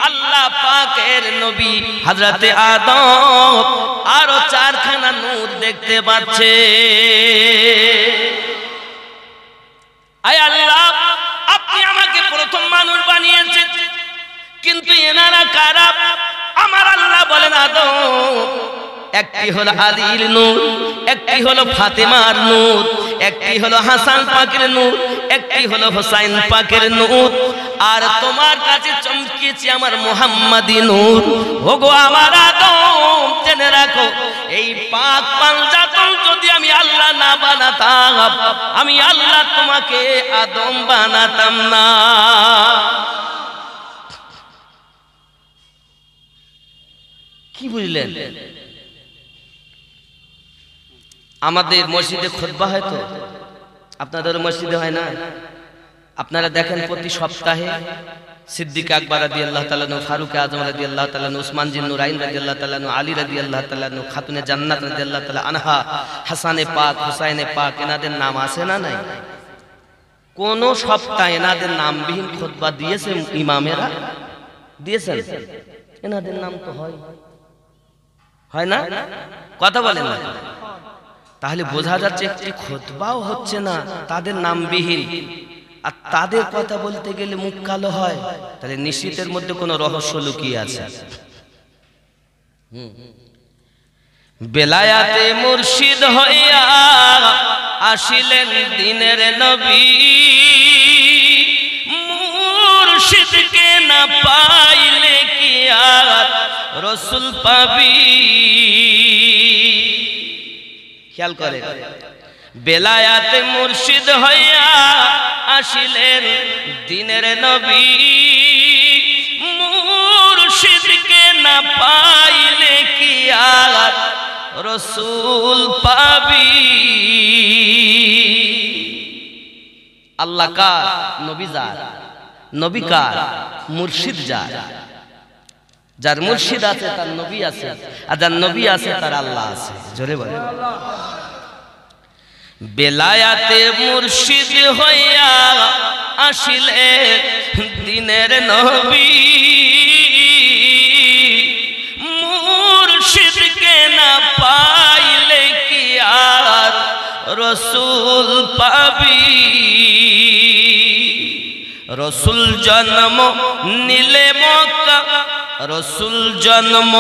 আল্লাহ পাকের নবী হযরতে আদম আরো 4খানা নূর দেখতে পাচ্ছে। আয় আল্লাহ, আপনি আমাকে প্রথম মানুষ বানিয়েছেন, কিন্তু এনারা কারা? আমার আল্লাহ বলেন, আদম, একটি হলো আলীর নূর, একটি হলো ফাতেমার নূর, একটি হলো হাসান পাকের নূর, একটি হলো হোসাইন পাকের নূর, আর তোমার কাছে চমকিয়েছি আমার মুহাম্মাদি নূর। ওগো আমার আদম, জেনে রাখো, এই পাক পাঞ্জাতন যদি আমি আল্লাহ না বানাতাম, আমি আল্লাহ তোমাকে আদম বানাতাম না। কি বুঝলেন? আমাদের মসজিদে খুতবা হয় তো, আপনাদের মসজিদে হয় না? আপনারা দেখেন প্রতি সপ্তাহে সিদ্দিক আকবর রাদিয়াল্লাহু তাআলা আনহু, ফারুক আযম রাদিয়াল্লাহু তাআলা আনহু, উসমান জিন নুরাইন রাদিয়াল্লাহু তাআলা আনহু, আলী রাদিয়াল্লাহু তাআলা আনহু, খাতুনে জান্নাত রাদিয়াল্লাহু তাআলা আনহা, হাসানে পাক, হুসাইনে পাক, এনাদের নাম আছে না নাই? কোন সপ্তাহে এনাদের নামবিহীন খুতবা দিয়েছে ইমামেরা? দিয়েছেন? এনাদের নাম তো হয় না? কথা বলেন না। তাহলে বোঝা যাচ্ছে একটি খুতবাও হচ্ছে না তাদের নামবিহীন, আর তাদের কথা বলতে গেলে মুখ কালো হয়। তাহলে নিশ্চিতের মধ্যে কোনো রহস্য লুকিয়ে আছে। বেলায়াতে মুর্শিদ হইয়া আসিলেন দিনের নবী, মুর্শিদকে না পাইলে কি আর রসুল পাবি। খেয়াল করে, বেলায়াতে মুর্শিদ হইয়া আসিলেন দিনের নবী, মুর্শিদকে না পাইলে কি আর রসুল পাবি। আল্লাহ কার? নবী যার। নবী কার? মুর্শিদ যার। যার মুর্শিদ আছে তার নবী আছে, আর যার নবী আছে তার আল্লাহ আছে। জোরে বলে। বেলায়াতে মুর্শিদ হইয়া আসিলে দিনের নবী, মুর্শিদকে না পাইলে কি আর রসুল পাবি। রসুল জন্ম নিলে মক্কা, রসুল জন্ম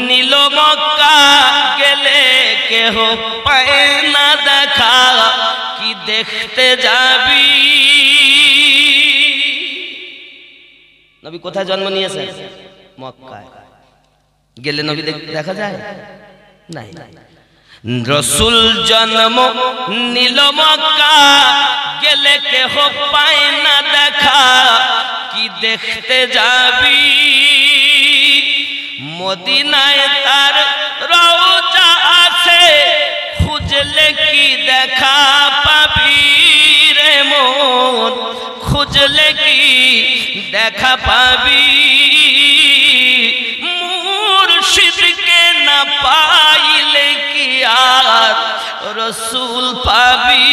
নিল মক্কা, গেলে কেহ পায় না দেখা, কি দেখতে যাবি। নবী কোথায় জন্ম নিয়েছেন? মক্কায়। গেলে নবী দেখা যায়? নাই। রসুল জন্ম নিল মক্কা, গেলে কেহ পায় না দেখা, কি দেখতে যাবি। মদিনায় তার রওজা আছে, খুঁজলে কি দেখা পাবি রে মন, খুঁজলে কি দেখা পাবি। মুর্শিদকে না পাইলে কি আর রসুল পাবি।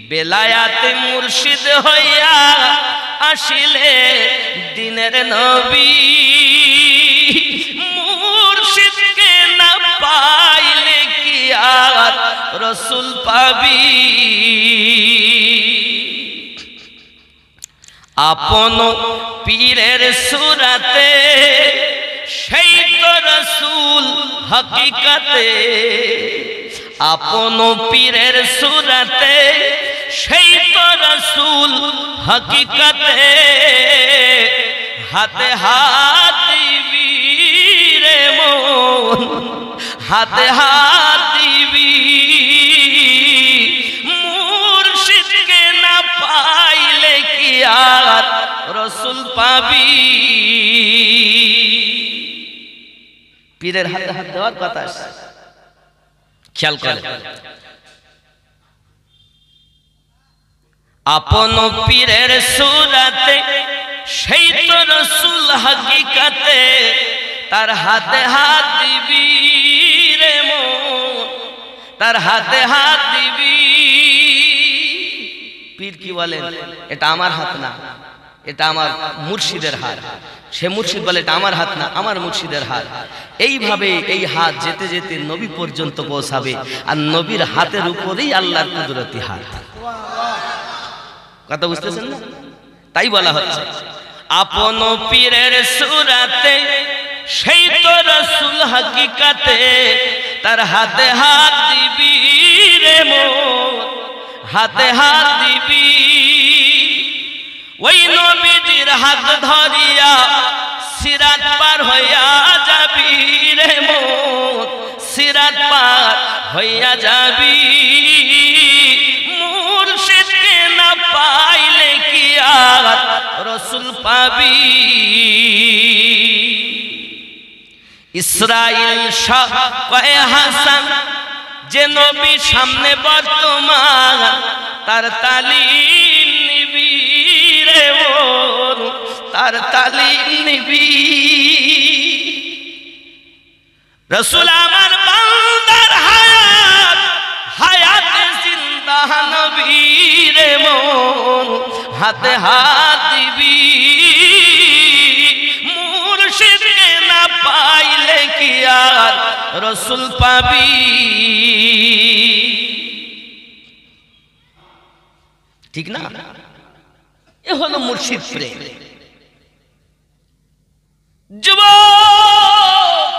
বেলায়াতে মুর্শিদ হইয়া আসিলে দিনের নবী, মুর্শিদকে না পাইলে কি আর রসুল পাবি। আপন পীরের সুরাতে সেই তো রসুল হকিকতে, আপন পীরের সুরাতে সেই তো রসুল হকিকতে, হাতে হাত দিবি রে মন, হাতে হাত দিবি। মুর্শিদকে না পাইলে কি আর রসুল পাবি। পীরের হাতে হাত দেওয়ার কথা খেয়াল করে। আপন পীরের সুরাতে সেই তো রসুল হকিকতে, তার হাতে হাত দিবি রে মন, তার হাতে হাত দিবি। পীর কি বলেন? এটা আমার হাত না, এটা আমার মুর্শিদের হাত। সে মুর্শিদ বলে এটা আমার হাত না, আমার মুর্শিদের হাত। এইভাবে এই হাত যেতে যেতে নবী পর্যন্ত পৌঁছাবে, আর নবীর হাতের উপরেই আল্লাহর কুদরতি হাত। কথা বুঝতেছেন না? তাই বলা হচ্ছে আপন পীরের সুরাতে সেই তো রসুল হকিকতে, তার হাতে হাত দিবি রে মন, হাতে হাত দিবি। ওই নবীজির হাত ধরিয়া সিরাত পার হইয়া যাবি রে মন, সিরাত পার হইয়া যাবি। মুর্শিদকে না পাইলে কি আর রসুল পাবি। ইসরাইল শাহ কয়ে হাসান যে নবী সামনে বর্তমান তার তালিম নিবি রে ওর, তার তালিম নিবি। রাসূল আমার বান্দার হায়াত, হায়াতে জিন্দা নবী রে মন, হাতে হাত দিবি। মুর্শিদকে না পাইলে কি আর রাসূল পাবি? ঠিক না? এ হলো মুর্শিদ প্রেম। যুবক,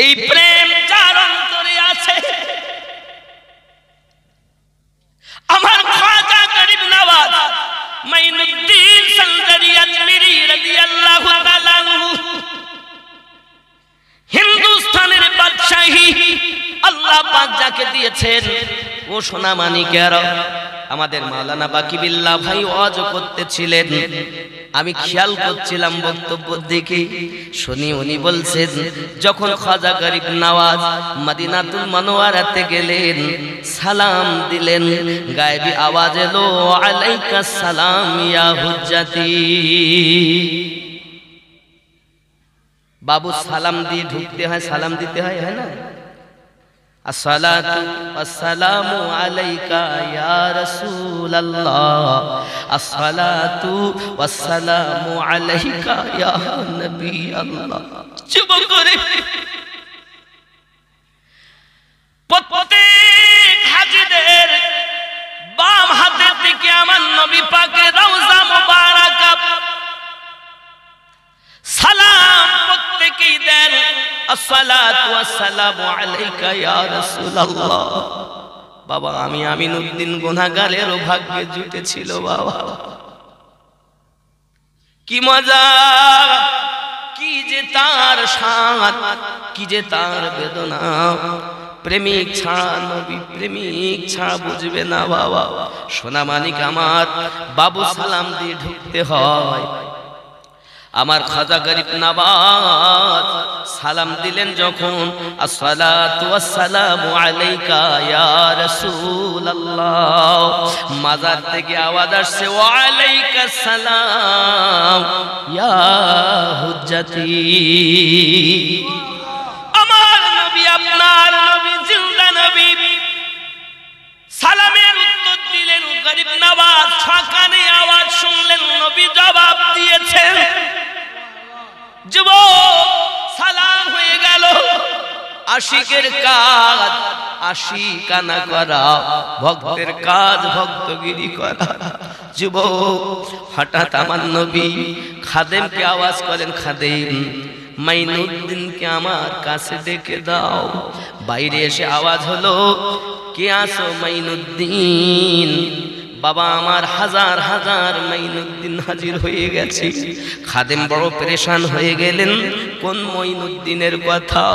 এই প্রেম যার অন্তরে আছে, আমার খাজা গরিব নওয়াজ মাইনুদ্দিন সঞ্জারি আজমিরি রাদিয়াল্লাহু তাআলা আনহু, হিন্দুস্তানের বাদশাহী আল্লাহ পাক যাকে দিয়েছেন, ও সোনা মানিকেরা, আমাদের মাওলানা বাকিবিল্লাহ ভাই ওয়াজ করতেছিলেন, আমি খেয়াল করছিলাম বক্তব্য দেখে, শুনি উনি বলছেন যখন খাজা গরিব নওয়াজ মদিনাতুল মুনাওয়ারাতে গেলেন, সালাম দিলেন, গায়েবী আওয়াজ এলো আলাইকাস সালাম ইয়া হুজ্জাতি। বাবু সালাম দিয়ে ঢুকতে হয়, সালাম দিতে হয়, হয় না? আসসালাতু ওয়াসসালামু আলাইকা ইয়া রাসূলুল্লাহ, আসসালাতু ওয়াসসালামু আলাইকা ইয়া নবী আল্লাহ। চুপ করে প্রত্যেক হাজিদের বাম হাতের দিকে আমার নবী পাকের রওজা মুবারাকা, সালাম প্রত্যেকেই দেন, আসসালাতু ওয়াসসালামু আলাইকা ইয়া রাসূলুল্লাহ। বাবা, আমি আমিনউদ্দিন গুনাহগারেরও ভাগ্যে জুটেছিল বাবা। কি মজা, কি যে তার শান, কি যে তার বেদনা। প্রেমিক ছাড়া নবী, প্রেমিক ছাড়া বুঝবে না বাবা। সোনা মানিক আমার, বাবু সালাম দিয়ে ঢুকতে হয়। আমার খাজা গরিব নওয়াজ সালাম দিলেন যখন, আসসালাতু ওয়াসসালামু আলাইকা ইয়া রাসূলুল্লাহ, মাজার থেকে আওয়াজ আসছে ওয়া আলাইকাস সালাম ইয়া হুজ্জাতি। আমার নবী, আপনার নবী, জিন্দা নবী, সালামের উত্তর দিলেন। গরিব নওয়াজ ছকানে আওয়াজ শুনলেন, নবী জবাব দিয়েছেন। যুবক, সালাম হয়ে গেল। আশিকের কাজ আশিকানা করা, ভক্তের কাজ ভক্তগিরি করা। যুবক, হঠাৎ আমার নবী খাদেমকে আওয়াজ করেন, খাদেম মাইনুদ্দিনকে আমার কাছে ডেকে দাও। বাইরে এসে আওয়াজ হলো, কে আসো? মাইনুদ্দিন। বাবা আমার হাজার হাজার মাইনুদ্দিন হাজির হয়ে গেছে। খাদেম বড় পেরেশান হয়ে গেলেন, কোন মাইনুদ্দিনের কথা?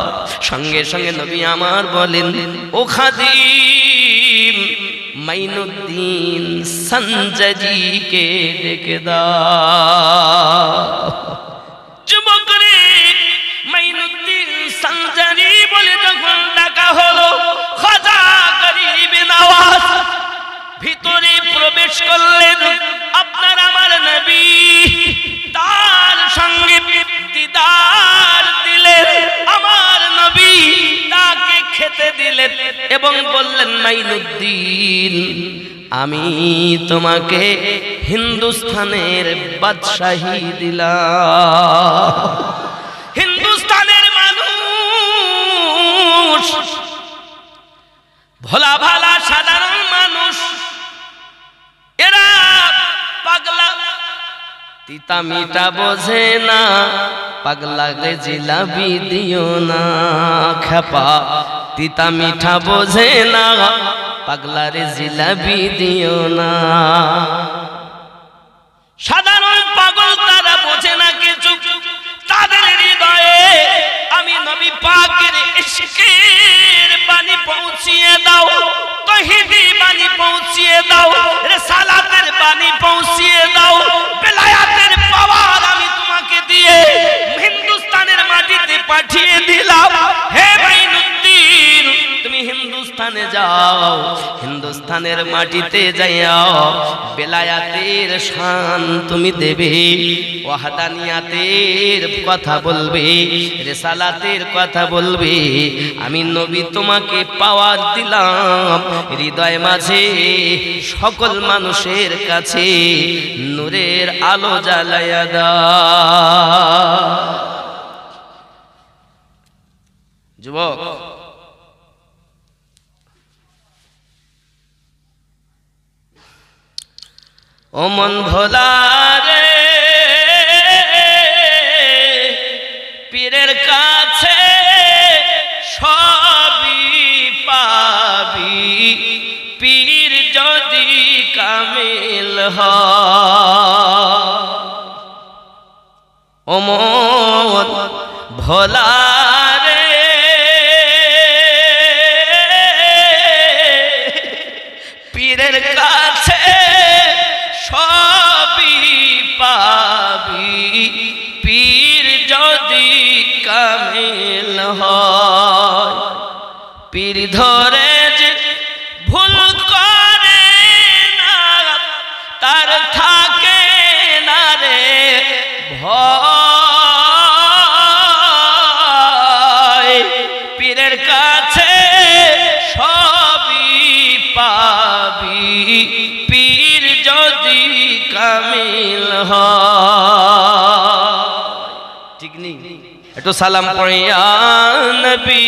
সঙ্গে সঙ্গে নবী আমার বলেন, ও খাদিম, মাইনুদ্দিন সঞ্জাজিকে ডেকে দাও। যুবক রে, মাইনুদ্দিন সঞ্জারি বলে যখন ডাকা হলো, খাজা গরিব নওয়াজ ভিতরে প্রবেশ করলেন। আপনার আমার নবী তার সঙ্গে দিদার দিলেন, আমার নবী তাকে খেতে দিলেন এবং বললেন, মাইনুদ্দিন, আমি তোমাকে হিন্দুস্তানের বাদশাহী দিলাম। হিন্দুস্তানের মানুষ ভোলা ভালা সাধারণ মানুষ, এরা পাগলা, তিতা মিঠা বোঝে না, পাগলা গে জিলাপি দিও না। খেপা তিতা মিঠা বোঝে না, পাগলা রে জিলাপি দিও না। সাধারণ পাগল তারা বোঝে না কিছু, তাদের হৃদয়ে আমি নবী পাকের ইশকের বাণী পৌঁছিয়ে দাও, তৌহিদি বাণী পৌঁছিয়ে দাও, রিসালাতের বাণী পৌঁছিয়ে দাও, বেলায়াতের পাওয়ার আমি তোমাকে দিয়ে হিন্দুস্তানের মাটিতে পাঠিয়ে দিলাম। হে মাইনুদ্দিন, হিন্দুস্তানে যাও, হিন্দুস্তানের মাটিতে যাইও বেলায়াতের শান তুমি দেবে, ওয়াহদানিয়াতের কথা বলবে, রিসালাতের কথা বলবে। আমি নবী তোমাকে পাওয়ার দিলাম হৃদয় মাঝে সকল মানুষের কাছে নূরের আলো জ্বালায়া দাও। যুবক, ও মন ভোলা রে, পীরের কাছে সবই পাবি, পীর যদি কামিল হয়। ও মন ভোলা রে, পীরের কাছে সবই পাবি, পীর যদি কামিল হয়। পীর ধরে যে ভুল করে না তার থাকে না রে ভয়। পীরের কাছে সবই পাবি, পীর যদি কামিল হয়। ঠিক নেই? একটু সালাম পড়ে ইয়া নবী,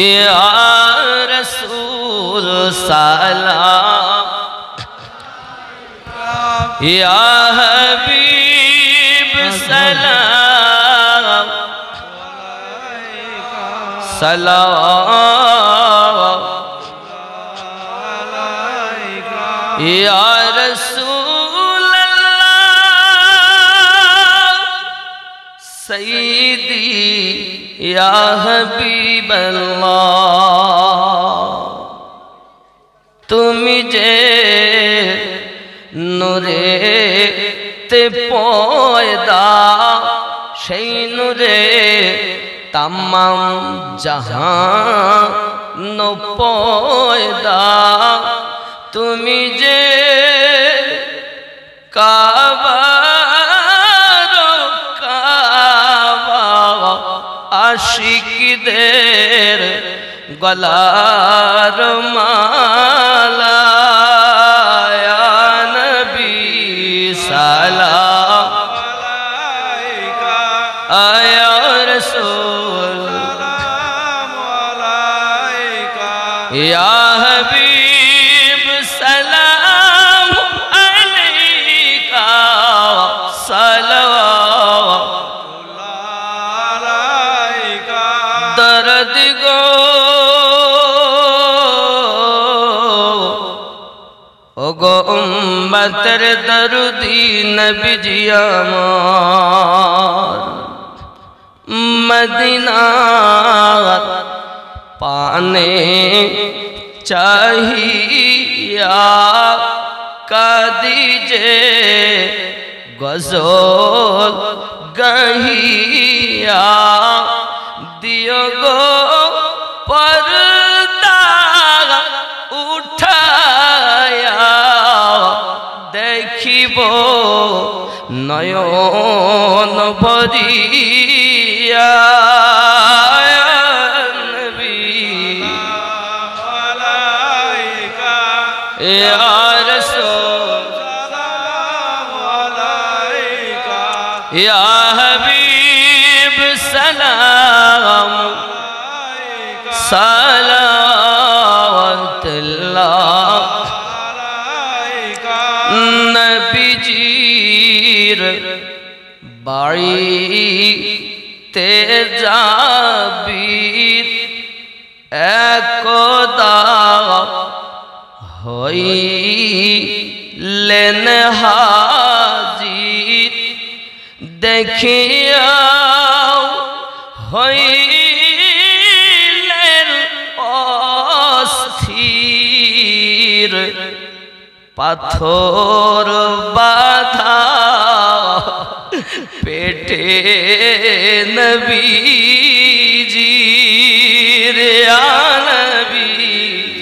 ইয়া রাসূল সালাম, ইয়া হাবিব সালাম, সালাম ইয়া রাসূলুল্লাহ সাইয়্যিদি ইয়া হাবিবাল্লাহ। তুমি যে নূরে তে পয়দা, সেই নূরে তামাম জাহান পয়দা। তুমি যে কাবার কাবা, আশিকদের গলার মালা। ইয়া নবী সালাম আলাইকা, ইয়া রাসূল সালাম আলাইকা, ইয়া হাবিব সালাম আলাইকা, সালাওয়াতুল্লাহ আলাইকা। দরদ গো ওগো উম্মতের দরদি নবীজি আমার, মদিনা পানে चाहिया कदीजे गजल गहिया दियो गो पर्दा उठाया देखिबो नयन भरिया या रसूल सलाम अलैका, या हबीब सलाम अलैका, सलावतुल्लाह अलैका। नबीजीर बाड़ीते जाबी एकदा হইলেন হাজির দেখিয়া হইলেন অস্থির পাথর বাঁধা पेटे नबीजी रे या नबी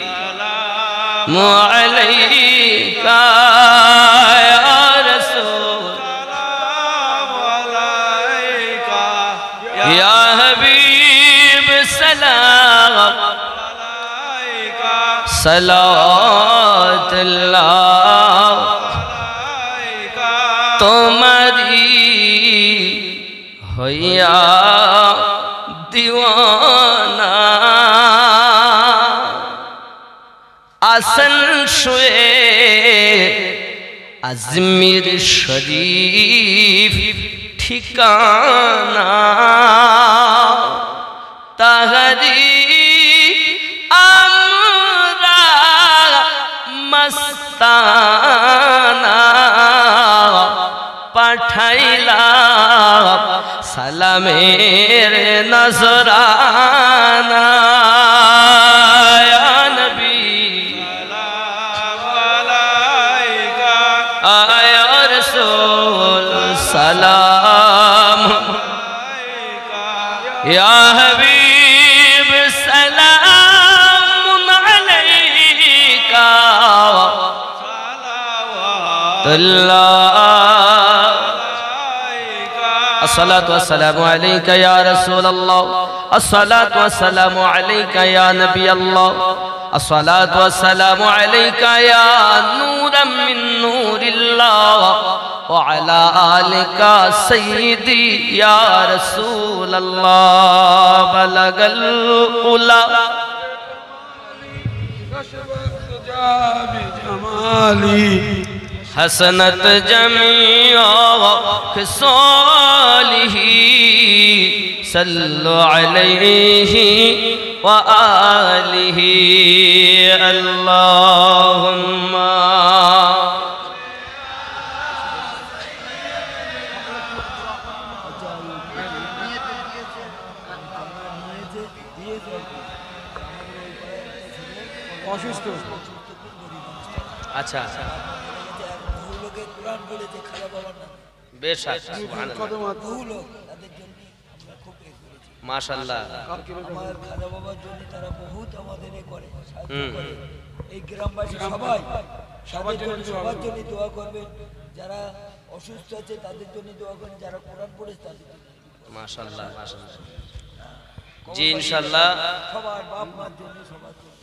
सलाम अलैका या रसूल सलाम अलैका या हबीब सलाम अलैका सलावतुल्लाह तुम्हारी होया दीवाना आसन शुए अजमेर शरीफ ठिकाना ताहरी आमरा मस्ताना पठाइला सलामेर नजराना या नबी सलाम अलैका या रसूल सलाम अलैका या हबीब सलाम अलैका सलावतुल्लाह अस्सलातु वस्सलामु अलैका या रसूल अल्लाह अस्सलातु वस्सलामु अलैका या नबी अल्लाह अस्सलातु वस्सलामु अलैका या नूरम मिन नूरिल्लाह व अला आलिका सय्यदी या रसूल अल्लाह बलगल उला हसनत जमीआ खिसालिही सल्लु अलैहि व आलिहि अल्लाहुम्मा अच्छा बेशक माशाल्लाह এই গ্রামবাসী সবাই সবার জন্য দোয়া করবেন, যারা অসুস্থ আছে তাদের জন্য দোয়া করবেন, যারা কোরআন পড়েছে তাদের জন্য মাশাআল্লাহ মাশাআল্লাহ জি ইনশাআল্লাহ সবার বাপ মার জন্য সবার জন্য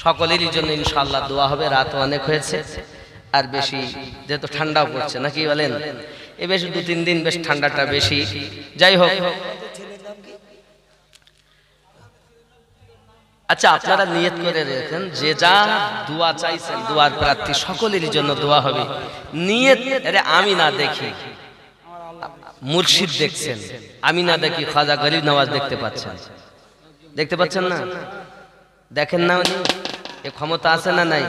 সকলেরই জন্য ইনশাআল্লাহ দোয়া হবে। রাত অনেক হয়েছে আর বেশি যেহেতু ঠান্ডাও পড়ছে নাকি বলেন, এই বেশ 2-3 দিন বেশ ঠান্ডাটা বেশি। যাই হোক, আচ্ছা আপনারা নিয়ত করে রেখেন যে যা দোয়া চাইছেন দোয়ার প্রার্থী সকলেরই জন্য দোয়া হবে। নিয়ত আরে আমি না দেখি মুর্শিদ দেখছেন, আমি না দেখি খাজা গরিব নওয়াজ দেখতে পাচ্ছেন, দেখতে পাচ্ছেন না? দেখেন না উনি এ ক্ষমতা আছে না নাই?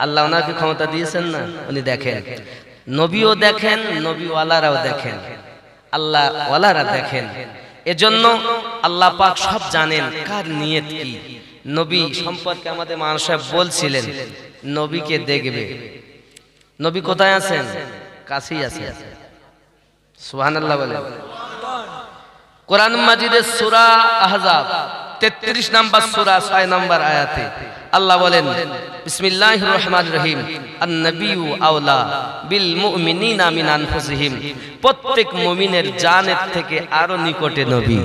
আল্লাহ ওনাকে ক্ষমতা দিয়েছেন না? উনি দেখেন, নবীও দেখেন, নবীওয়ালারাও দেখেন, আল্লাহ ওয়ালারা দেখেন। এজন্য আল্লাহ পাক সব জানেন কার নিয়ত কি। নবী সম্পর্কে আমাদের মানুষ বলছিলেন নবীকে দেখবে। নবী কোথায় আছেন? কাছেই আছেন। সুবহানাল্লাহ বলেন। কোরআন মাজিদের সূরা আহজাব 33 নম্বর সূরা 6 নম্বর আয়াতে আল্লাহ বলেন বিসমিল্লাহির রহমানির রহিম আন-নাবিয়্যু আওলা বিল মুমিনিনা মিন আনফুসিহিম, প্রত্যেক মুমিনের জানের থেকে আরো নিকটে নবী।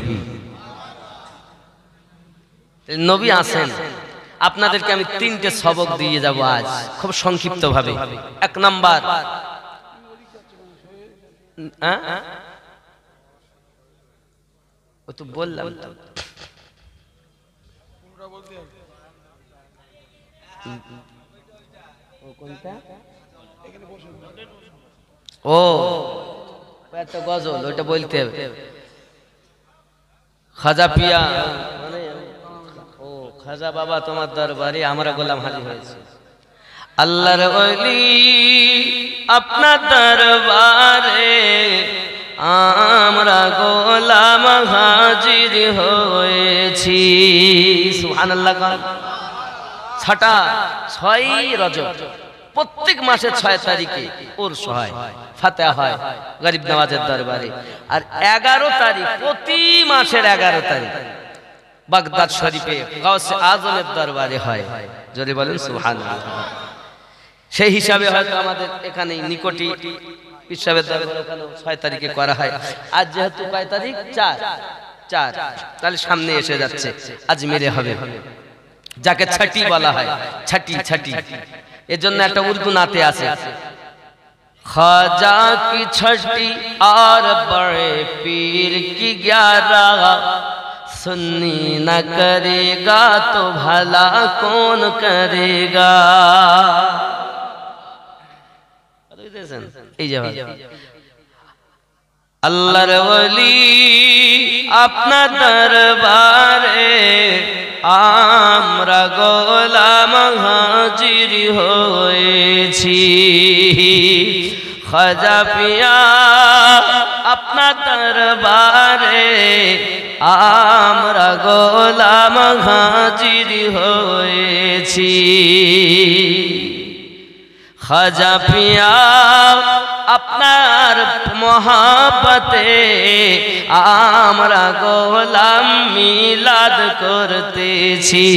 নবী আছেন। আপনাদেরকে আমি 3টে সবক দিয়ে যাব আজ খুব সংক্ষিপ্ত ভাবে। 1 নাম্বার ও তো বললাম ও এত গজল ওইটা বলতে হবে। খাজা পিয়া মানে ও খাজা বাবা তোমার দরবারে আমরা গোলাম হাজির হয়েছে। আল্লাহর ওলি আপনার দরবারে আমরা গোলাম হাজির হয়েছি। সুবহানাল্লাহ। 6টা 6 রজব প্রত্যেক মাসের 6 তারিখে ওরস হয়, ফাতিহা হয় গরিব নওয়াজের দরবারে। আর 11 তারিখ, প্রতি মাসের 11 তারিখ বাগদাদ শরীফে গাউসে আজমের দরবারে হয়। যদি বলেন সুবহানাল্লাহ। সেই হিসাবে হয়তো আমাদের এখানে নিকটি পিসাবের দরবারে ওখানে 6 তারিখে করা হয়। আজ যেহেতু কয় তারিখ? 4, তাহলে সামনে এসে যাচ্ছে, আজমিরে হবে, যাকে ছাটি বলা হয়। ছাটি এর জন্য একটা উর্দু নাতে আছে, খাজা কি ছটি আর বড়ে পীর কি 11, सुन्नी न करेगा तो भला कौन करेगा। আল্লাহর ওলি আপনার দরবারে আমরা গোলাম হাজির হয়েছি। খাজা পিয়া আপনার দরবারে আমরা গোলাম হাজির হয়েছি। খাজা পিয়া আপনার মহাব্বতে আমরা গোলাম মিলাদ করতেছি।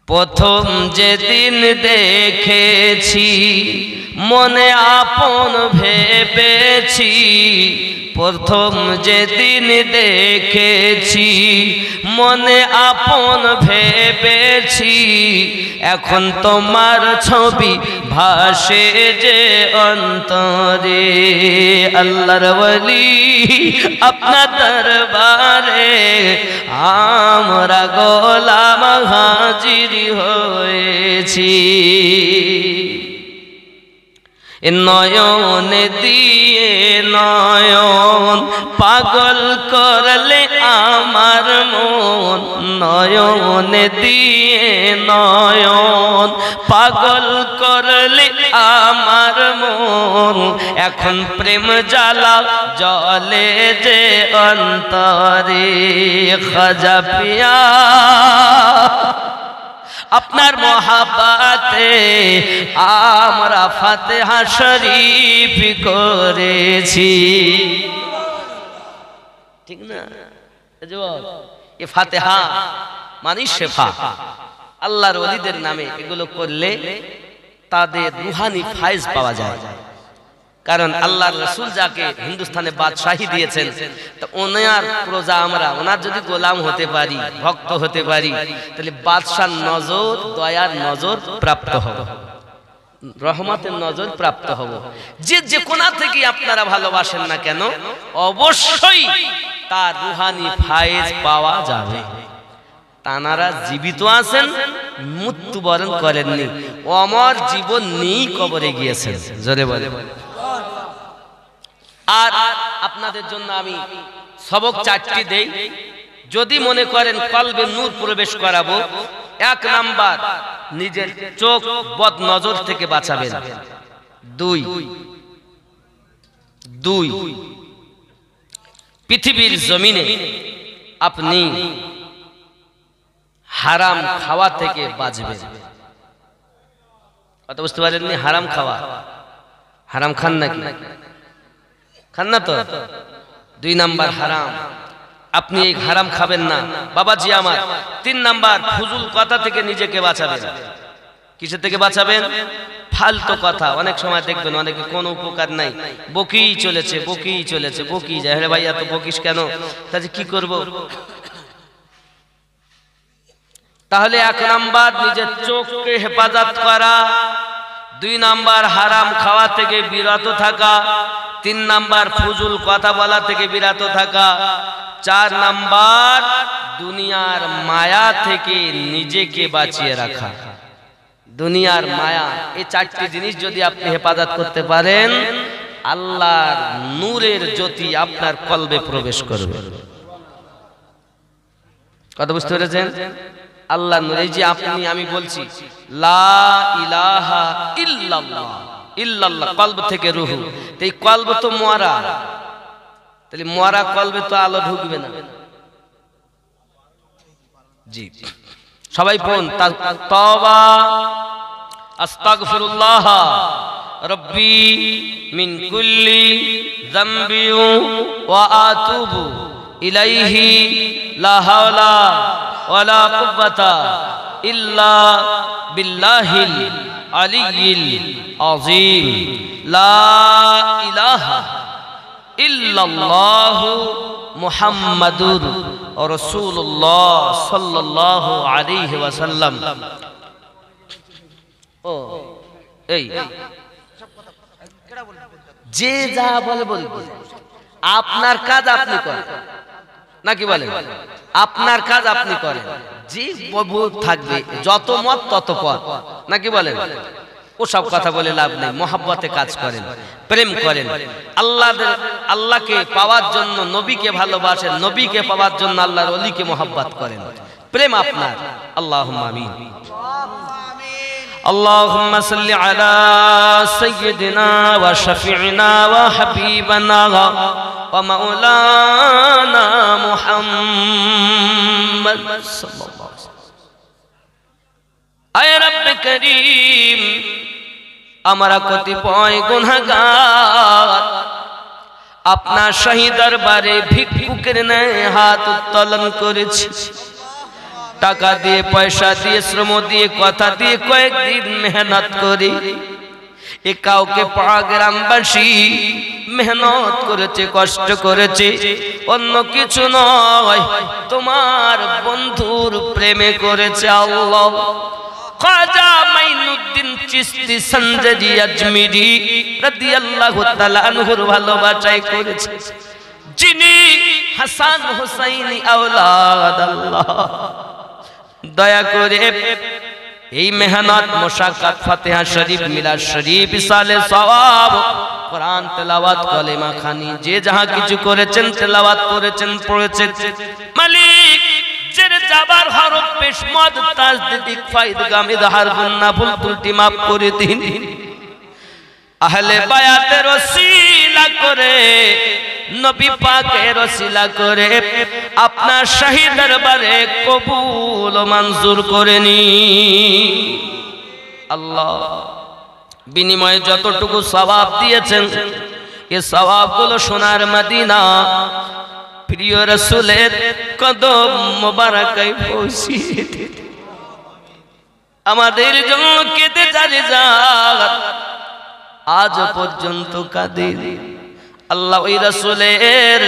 প্রথম যেদিন দেখেছি মনে আপন ভেবেছি, প্রথম যেদিন দেখেছি মনে আপন ভেবেছি, এখন তোমার ছবি ভাসে যে অন্তরে। আল্লাহর ওলি আপনার দরবারে আমরা গোলাম হাজির হয়েছি। নয়ন দিয়ে নয়ন পাগল করলে আমার মন, নয়ন দিয়ে নয়ন পাগল করলে আমার মন, এখন প্রেম জ্বালা জ্বলে যে অন্তরে। খাজা পিয়া আপনার মহাব্বতে আমরা ফাতিহা শরীফ করেছি। ঠিক না? এ ফাতিহা মানে শেফা। আল্লাহর ওলিদের নামে এগুলো করলে তাদের রুহানি ফায়েজ পাওয়া যায়। কারণ আল্লাহর রাসূল যাকে হিন্দুস্তানে বাদশাহী দিয়েছেন, তো ওনার প্রজা আমরা, ওনার যদি গোলাম হতে পারি, ভক্ত হতে পারি, তাহলে বাদশার নজর, দয়ার নজর প্রাপ্ত হব, রহমতের নজর প্রাপ্ত হব। যে কোনা থেকে আপনারা ভালোবাসেন না কেন, অবশ্যই তার রুহানি ফায়েজ পাওয়া যাবে। তানারা জীবিত আছেন, মৃত্যুবরণ করেননি, অমর জীবন নিয়েই কবরে গিয়েছেন। জোরে বলে। আর আপনাদের জন্য আমি সবক 4টি দেই। যদি মনে করেন কলবে নূর প্রবেশ করাবো, 1 নাম্বার নিজের চোখ বদ নজর থেকে বাঁচাবেন। 2 পৃথিবীর জমিনে আপনি হারাম খাওয়া থেকে বাঁচবেন। কথা বুঝতে পারেননি? হারাম খাওয়া, হারাম খান নাকি? খান না তো? 2 নাম্বার হারাম, আপনি এই হারাম খাবেন না বাবাজি আমার। 3 নাম্বার ফুজুল কথা থেকে নিজেকে বাঁচাবেন। কিসের থেকে বাঁচাবেন? ফালতু কথা। অনেক সময় দেখবেন অনেকে কোনো উপকার নাই, বকি চলেছে, বকি যায়। আরে ভাই এত বকিস কেন? তাহলে কি করব? তাহলে 1 নাম্বার নিজের চোখকে হেফাজত করা, 2 নাম্বার হারাম খাওয়া থেকে বিরত থাকা, 3 নাম্বার ফুজুল কথা বলা থেকে বিরত থাকা, 4 নাম্বার দুনিয়ার মায়া থেকে নিজেকে বাঁচিয়ে রাখা। দুনিয়ার মায়া, এই 4টি জিনিস যদি আপনি হেফাজত করতে পারেন, আল্লাহর নূরের জ্যোতি আপনার কলবে প্রবেশ করবে। কথা বুঝতে পেরেছেন? আল্লাহর নূর। এই যে আপনি, আমি বলছি লা ইলাহা ইল্লাল্লাহ, ইল্লাল্লাহ কলব থেকে রূহ, তো এই কলব তো মরা, তাহলে মরা কলবে তো আলো ঢুকবে না। জি, সবাই পড়ুন তওবা আস্তাগফিরুল্লাহ রব্বি মিন কুল্লি যামবি ওয়া আতুবু ইলাইহি লা হাওলা ওয়ালা কুওয়াতা ইল্লা বিল্লাহিল আলিয়্যিল আযীম লা ইলাহা ইল্লাল্লাহু মুহাম্মাদুর রাসূলুল্লাহ সাল্লাল্লাহু আলাইহি ওয়াসাল্লাম। ও এই যে যা বলে বলবো, আপনার কাজ আপনি করেন নাকি বলেন? আপনার কাজ আপনি করেন, যে থাকবে যত মত তত পথ নাকি বলেন? ওসব কথা বলে লাভ নেই। মহব্বতে কাজ করেন, প্রেম করেন, আল্লাহকে পাওয়ার জন্য নবীকে ভালোবাসেন, নবীকে পাওয়ার জন্য আল্লাহর ওলিকে মহব্বত করেন, প্রেম আপনার। আল্লাহুম্মা আমিন। اللهم صل على سيدنا وشفيعنا وحبيبنا ومولانا محمد صلى الله عليه وسلم। আয় রব্বে করিম, আমরা কতিপয় গুনাহগার আপনার শাহী দরবারে ভিক্ষুকের ন্যায় হাত উত্তোলন করেছি। টাকা দিয়ে, পয়সা দিয়ে, শ্রম দিয়ে, কথা দিয়ে, কয়েকদিন মেহনত করি। এ কাউকে পাড়া গ্রামবাসী মেহনত করেছে, কষ্ট করেছে, অন্য কিছু নয়, তোমার বন্ধুর প্রেমে করেছে। আল্লাহ খাজা মাইনুদ্দিন চিশতি সঞ্জরি আজমিরি রাদিয়াল্লাহু তাআলা আনহুর ভালোবাসায় করেছে, যিনি হাসান হুসাইনি আওলাদ আল্লাহ। দয়া করে এই মেহনত, মুশাক্কাত, ফাতিহা শরীফ, মিলাদ শরীফ, ইসালে সওয়াব, কোরআন তেলাওয়াত, কলেমা খানি, যে যাহা কিছু করেছেন, তেলাওয়াত করেছেন, পড়েছেন, মালিক জের জাবার হরফ পেশ মদ তাজদীদ ইকফা ইদগাম ইজহার গুন্না ভুল ত্রুটি মাফ করে দিন। আহলে বায়াতের ওসিলা করে, নবী পাকের ওসিলা করে আপনার শাহী দরবারে কবুল ও মঞ্জুর করে নিন। আল্লাহ বিনিময়ে যতটুকু সওয়াব দিয়েছেন, এ সওয়াবগুলো সোনার মদিনা প্রিয় রাসূলের কদম মোবারকায় পৌঁছিয়ে দিন। আমাদের জন্য কেঁদে যারে যাক, আজ পর্যন্ত কাঁদে, আল্লাহ ওই রাসূলের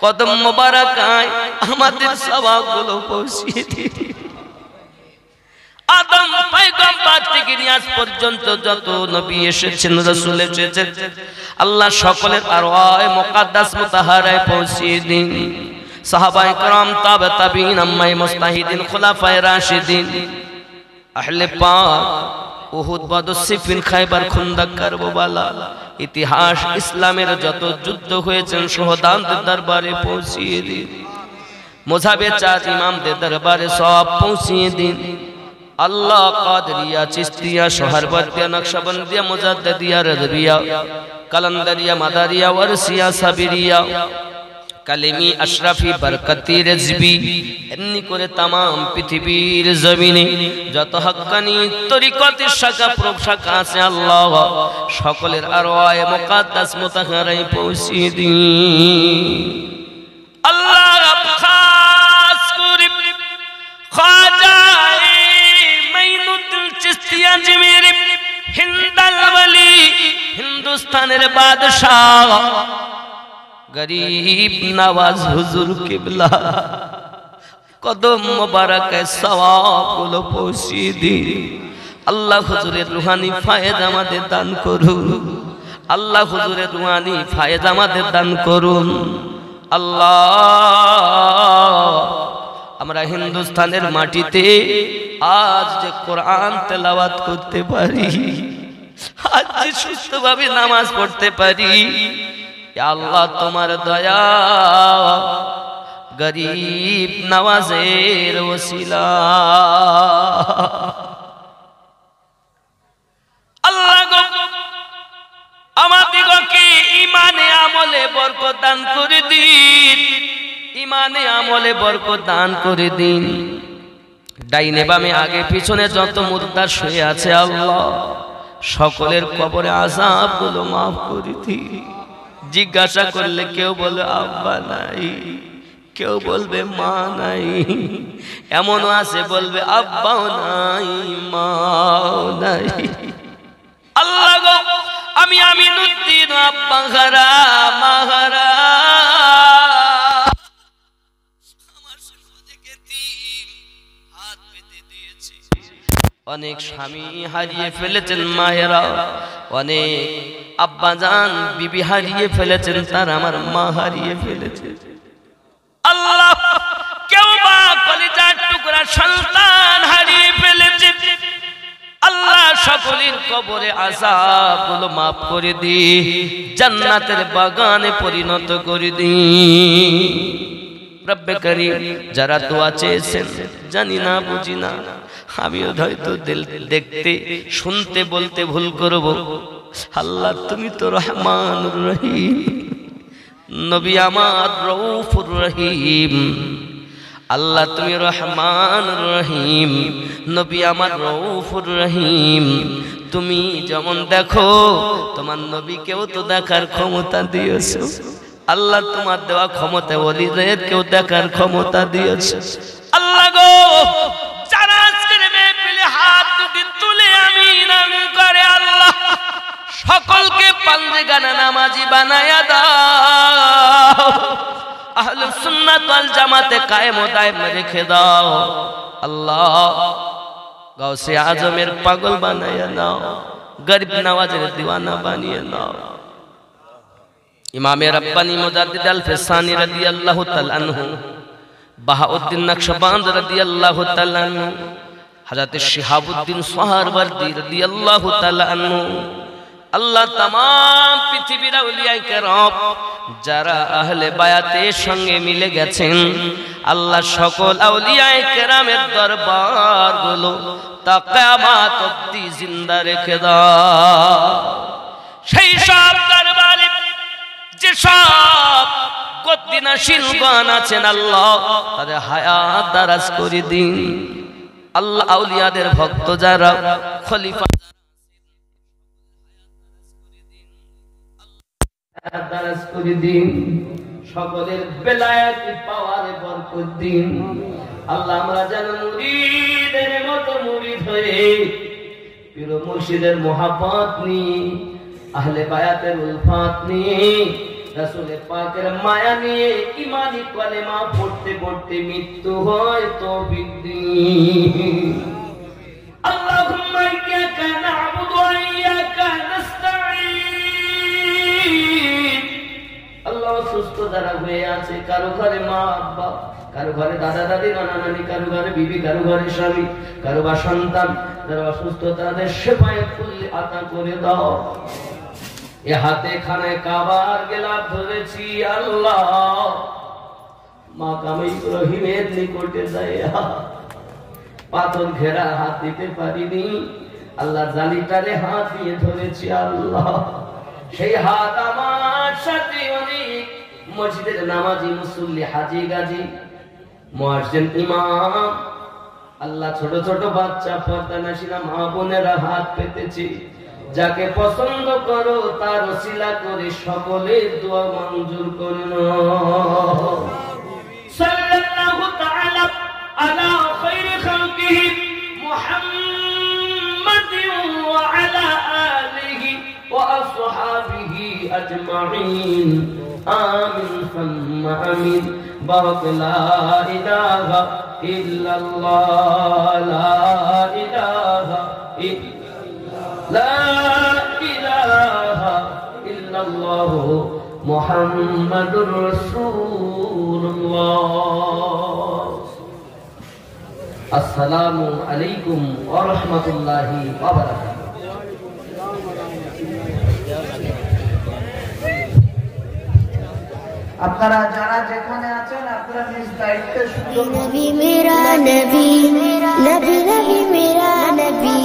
কদম মোবারকায় আমাদের সওয়াবগুলো পৌঁছিয়ে দিন। আদম পয়গম্বর থেকে নিয়ে আজ পর্যন্ত যত নবী এসেছেন, রাসূল এসেছেন, আল্লাহ সকলের আরওয়ায়ে মুকাদ্দাস মুতাহারায় পৌঁছিয়ে দিন। সাহাবায়ে کرام, তাবে তাবিঈন, আম্মায়ে মুস্তাহিদিন, খুলাফায়ে রাশিদিন, আহলে পাক, উহুদ, বদর, সিফিন, খায়বার, খুন্দক, কারবালা, ইতিহাস ইসলামের যত যুদ্ধ হয়েছেন শহীদদের দরবারে পৌঁছিয়ে দিন। মুজাহিদ চার ইমামদের দরবারে সব পৌঁছিয়ে দিন। আল্লাহ কাদরিয়া, চিশতিয়া, সোহরবর্দিয়া, নকশবন্দিয়া, মুজাদ্দিদিয়া, রজবিয়া, কালান্দারিয়া, মাদারিয়া, ওয়ারসিয়া, সাবিরিয়া, কালেমি, আশরাফি, বরকতি, রেজবি, এমনি করে তাম পৃথিবীর জমিনে যত হক্কানি তরিকতের শাখা প্রশাখা আছে, আল্লাহ সকলের আরওয়ায়ে মুকাদ্দাস মুতাহারায় পৌঁছিয়ে দিন। আল্লাহ খাস করে খাজা মাইনুদ্দিন চিশতি আজমিরি হিন্দাল ওয়ালি, হিন্দুস্তানের বাদশাহ, গরিব নওয়াজ হুজুর কিবলা কদম মোবারকে সওয়াবগুলো পৌঁছিয়ে দিন। আল্লাহ হুজুরের রুহানি ফায়েজ আমাদের দান করুন। আল্লাহ হুজুরের রুহানি ফায়েজ আমাদের দান করুন। আল্লাহ আমরা হিন্দুস্তানের মাটিতে আজ যে কোরআন তেলাওয়াত করতে পারি, আজ যে সুস্থভাবে নামাজ পড়তে পারি, আল্লাহ তোমার দয়া, গরিব নওয়াজের ওসিলা। আল্লাহ গো আমাদিগকে ঈমানে আমলে বরকত দান করে দিন, ঈমানে আমলে বরকত দান করে দিন। ডাইনে বামে আগে পিছনে যত মুর্দা শুয়ে আছে আল্লাহ সকলের কবরে আযাবগুলো মাফ করে দি। জিজ্ঞাসা করলে কেউ বলে আব্বা নাই, কেউ বলবে মা নাই, এমনও আছে বলবে আব্বাও নাই মাও নাই। আল্লাহ গো আমি আমিনুদ্দিন আব্বা হারা মা হারা, অনেক স্বামী হারিয়ে ফেলেছেন মায়েরা, অনেক আব্বাজান বিবি হারিয়ে ফেলেছেন, তার আমার মা হারিয়ে ফেলেছে। আল্লাহ কেউ বা কলিজার টুকরা সন্তান হারিয়ে ফেলেছে। আল্লাহ সকলের কবরে আযাবগুলো মাফ করে দি, জান্নাতের বাগানে পরিণত করে দি। রব্বে করিম যারা দোয়া চেয়েছেন জানি না বুঝি না, আমিও হয়তো দেখতে শুনতে বলতে ভুল করব। আল্লাহ তুমি তো রহমানুর রহিম, নবী আমার রউফুর রহিম। আল্লাহ তুমি রহমানুর রহিম, নবী আমার রউফুর রহিম। তুমি যেমন দেখো তোমার নবীকেও তো দেখার ক্ষমতা দিয়েছো। আল্লাহ তোমার দেওয়া ক্ষমতা ওলিদের কেউ দেখার ক্ষমতা দিয়েছে। আল্লাহ গো যারা আজকের মেহফিলে হাত দুটি তুলে আমিন আমিন করে আল্লাহ সকলকে পাঞ্জেগানা নামাজি বানায়া দাও, আহলুস সুন্নাত ওয়াল জামাতে কায়েম ও দায়েম রেখে দাও। আল্লাহ গাউসে আজমের পাগল বানায়া নাও, গরিব নওয়াজের দিওয়ানা বানিয়ে নাও। ইমামে রব্বানি মুজাদ্দিদ আল-ফিসানি রাদিয়াল্লাহু তাআলা আনহু, বাহাউদ্দিন নকশবন্দ রাদিয়াল্লাহু তাআলা আনহু, হযরত শিহাবুদ্দিন সোহরাওয়ার্দী রাদিয়াল্লাহু তাআলা আনহু, আল্লাহ तमाम পৃথিবীর আউলিয়ায়ে কেরাম যারা আহলে বায়াতের সঙ্গে মিলে গেছেন, আল্লাহ সকল আউলিয়ায়ে কেরামের দরবারগুলো তা কিয়ামত অবধি জিন্দা রেখে দাও। সেই সব দরবারে যে সব গদ্দিনাশীলগণ আছেন আল্লাহ তাদের হায়াত দারাজ করে দিন। আল্লাহ আউলিয়াদের ভক্ত যারা খলিফা দারাজ করে দিন, সকলের বেলায়েতি পাওয়ারে বরকত দিন। আল্লাহ আমরা যেন মুরিদের মতো মুরিদ হয়ে পীর মুর্শিদের মোহাব্বত নিয়ে, আহলে বায়াতের উলফাত নিয়ে, রাসূল পাকের মায়া নিয়ে ঈমানি কালেমা পড়তে পড়তে মৃত্যু হয় তৌফিক দিন। আল্লাহুম্মা ইয়্যাকা না'বুদু ওয়া ইয়্যাকা নাস্তাঈন। আল্লাহ সুস্থ যারা হয়ে আছে, কারো ঘরে মা আব্বা, কারো ঘরে দাদা দাদি নানা নানি, কারো ঘরে বিবি, কারো ঘরে স্বামী, কারো বা সন্তান, যারা অসুস্থ তাদের সেবায়ে কুল্লি আতা করে দাও। এ হাতে খানায় কাবার গেলাপ ধরেছি আল্লাহ, মাকাম ইব্রাহিমের নিকটে যাইয়া পাথর ঘেরা হাত দিতে পারিনি আল্লাহ, জালিটারে হাত দিয়ে ধরেছি আল্লাহ। সেই হাত আমার সাথে অনেক মসজিদের নামাজি মুসল্লি, হাজি গাজী, মুয়াজ্জিন, ইমাম, আল্লাহ ছোট ছোট বাচ্চা, পর্দানাশীরা মা বোনেরা হাত পেতেছি। যাকে পছন্দ করো তার ওসিলা করে সকলের দোয়া মঞ্জুর করুন। সাল্লাল্লাহু তাআলা আলা খায়রি খালকিহি মুহাম্মাদিন ওয়া আলা আলিহি ওয়া আসহাবিহি আজমাইন। আমিন সুম্মা আমিন। বারাক লা ইলাহা ইল্লাল্লাহ, লা ইলাহা লা ইলাহা ইল্লাল্লাহ মুহাম্মাদুর রাসূলুল্লাহ। আসসালামু আলাইকুম ওয়া রাহমাতুল্লাহি ওয়া বারাকাতুহু। আপনারা যারা যেখানে আছেন আপনারা নিজ দায়িত্বে সুন্দর नबी मेरा नबी, नबी नबी मेरा नबी।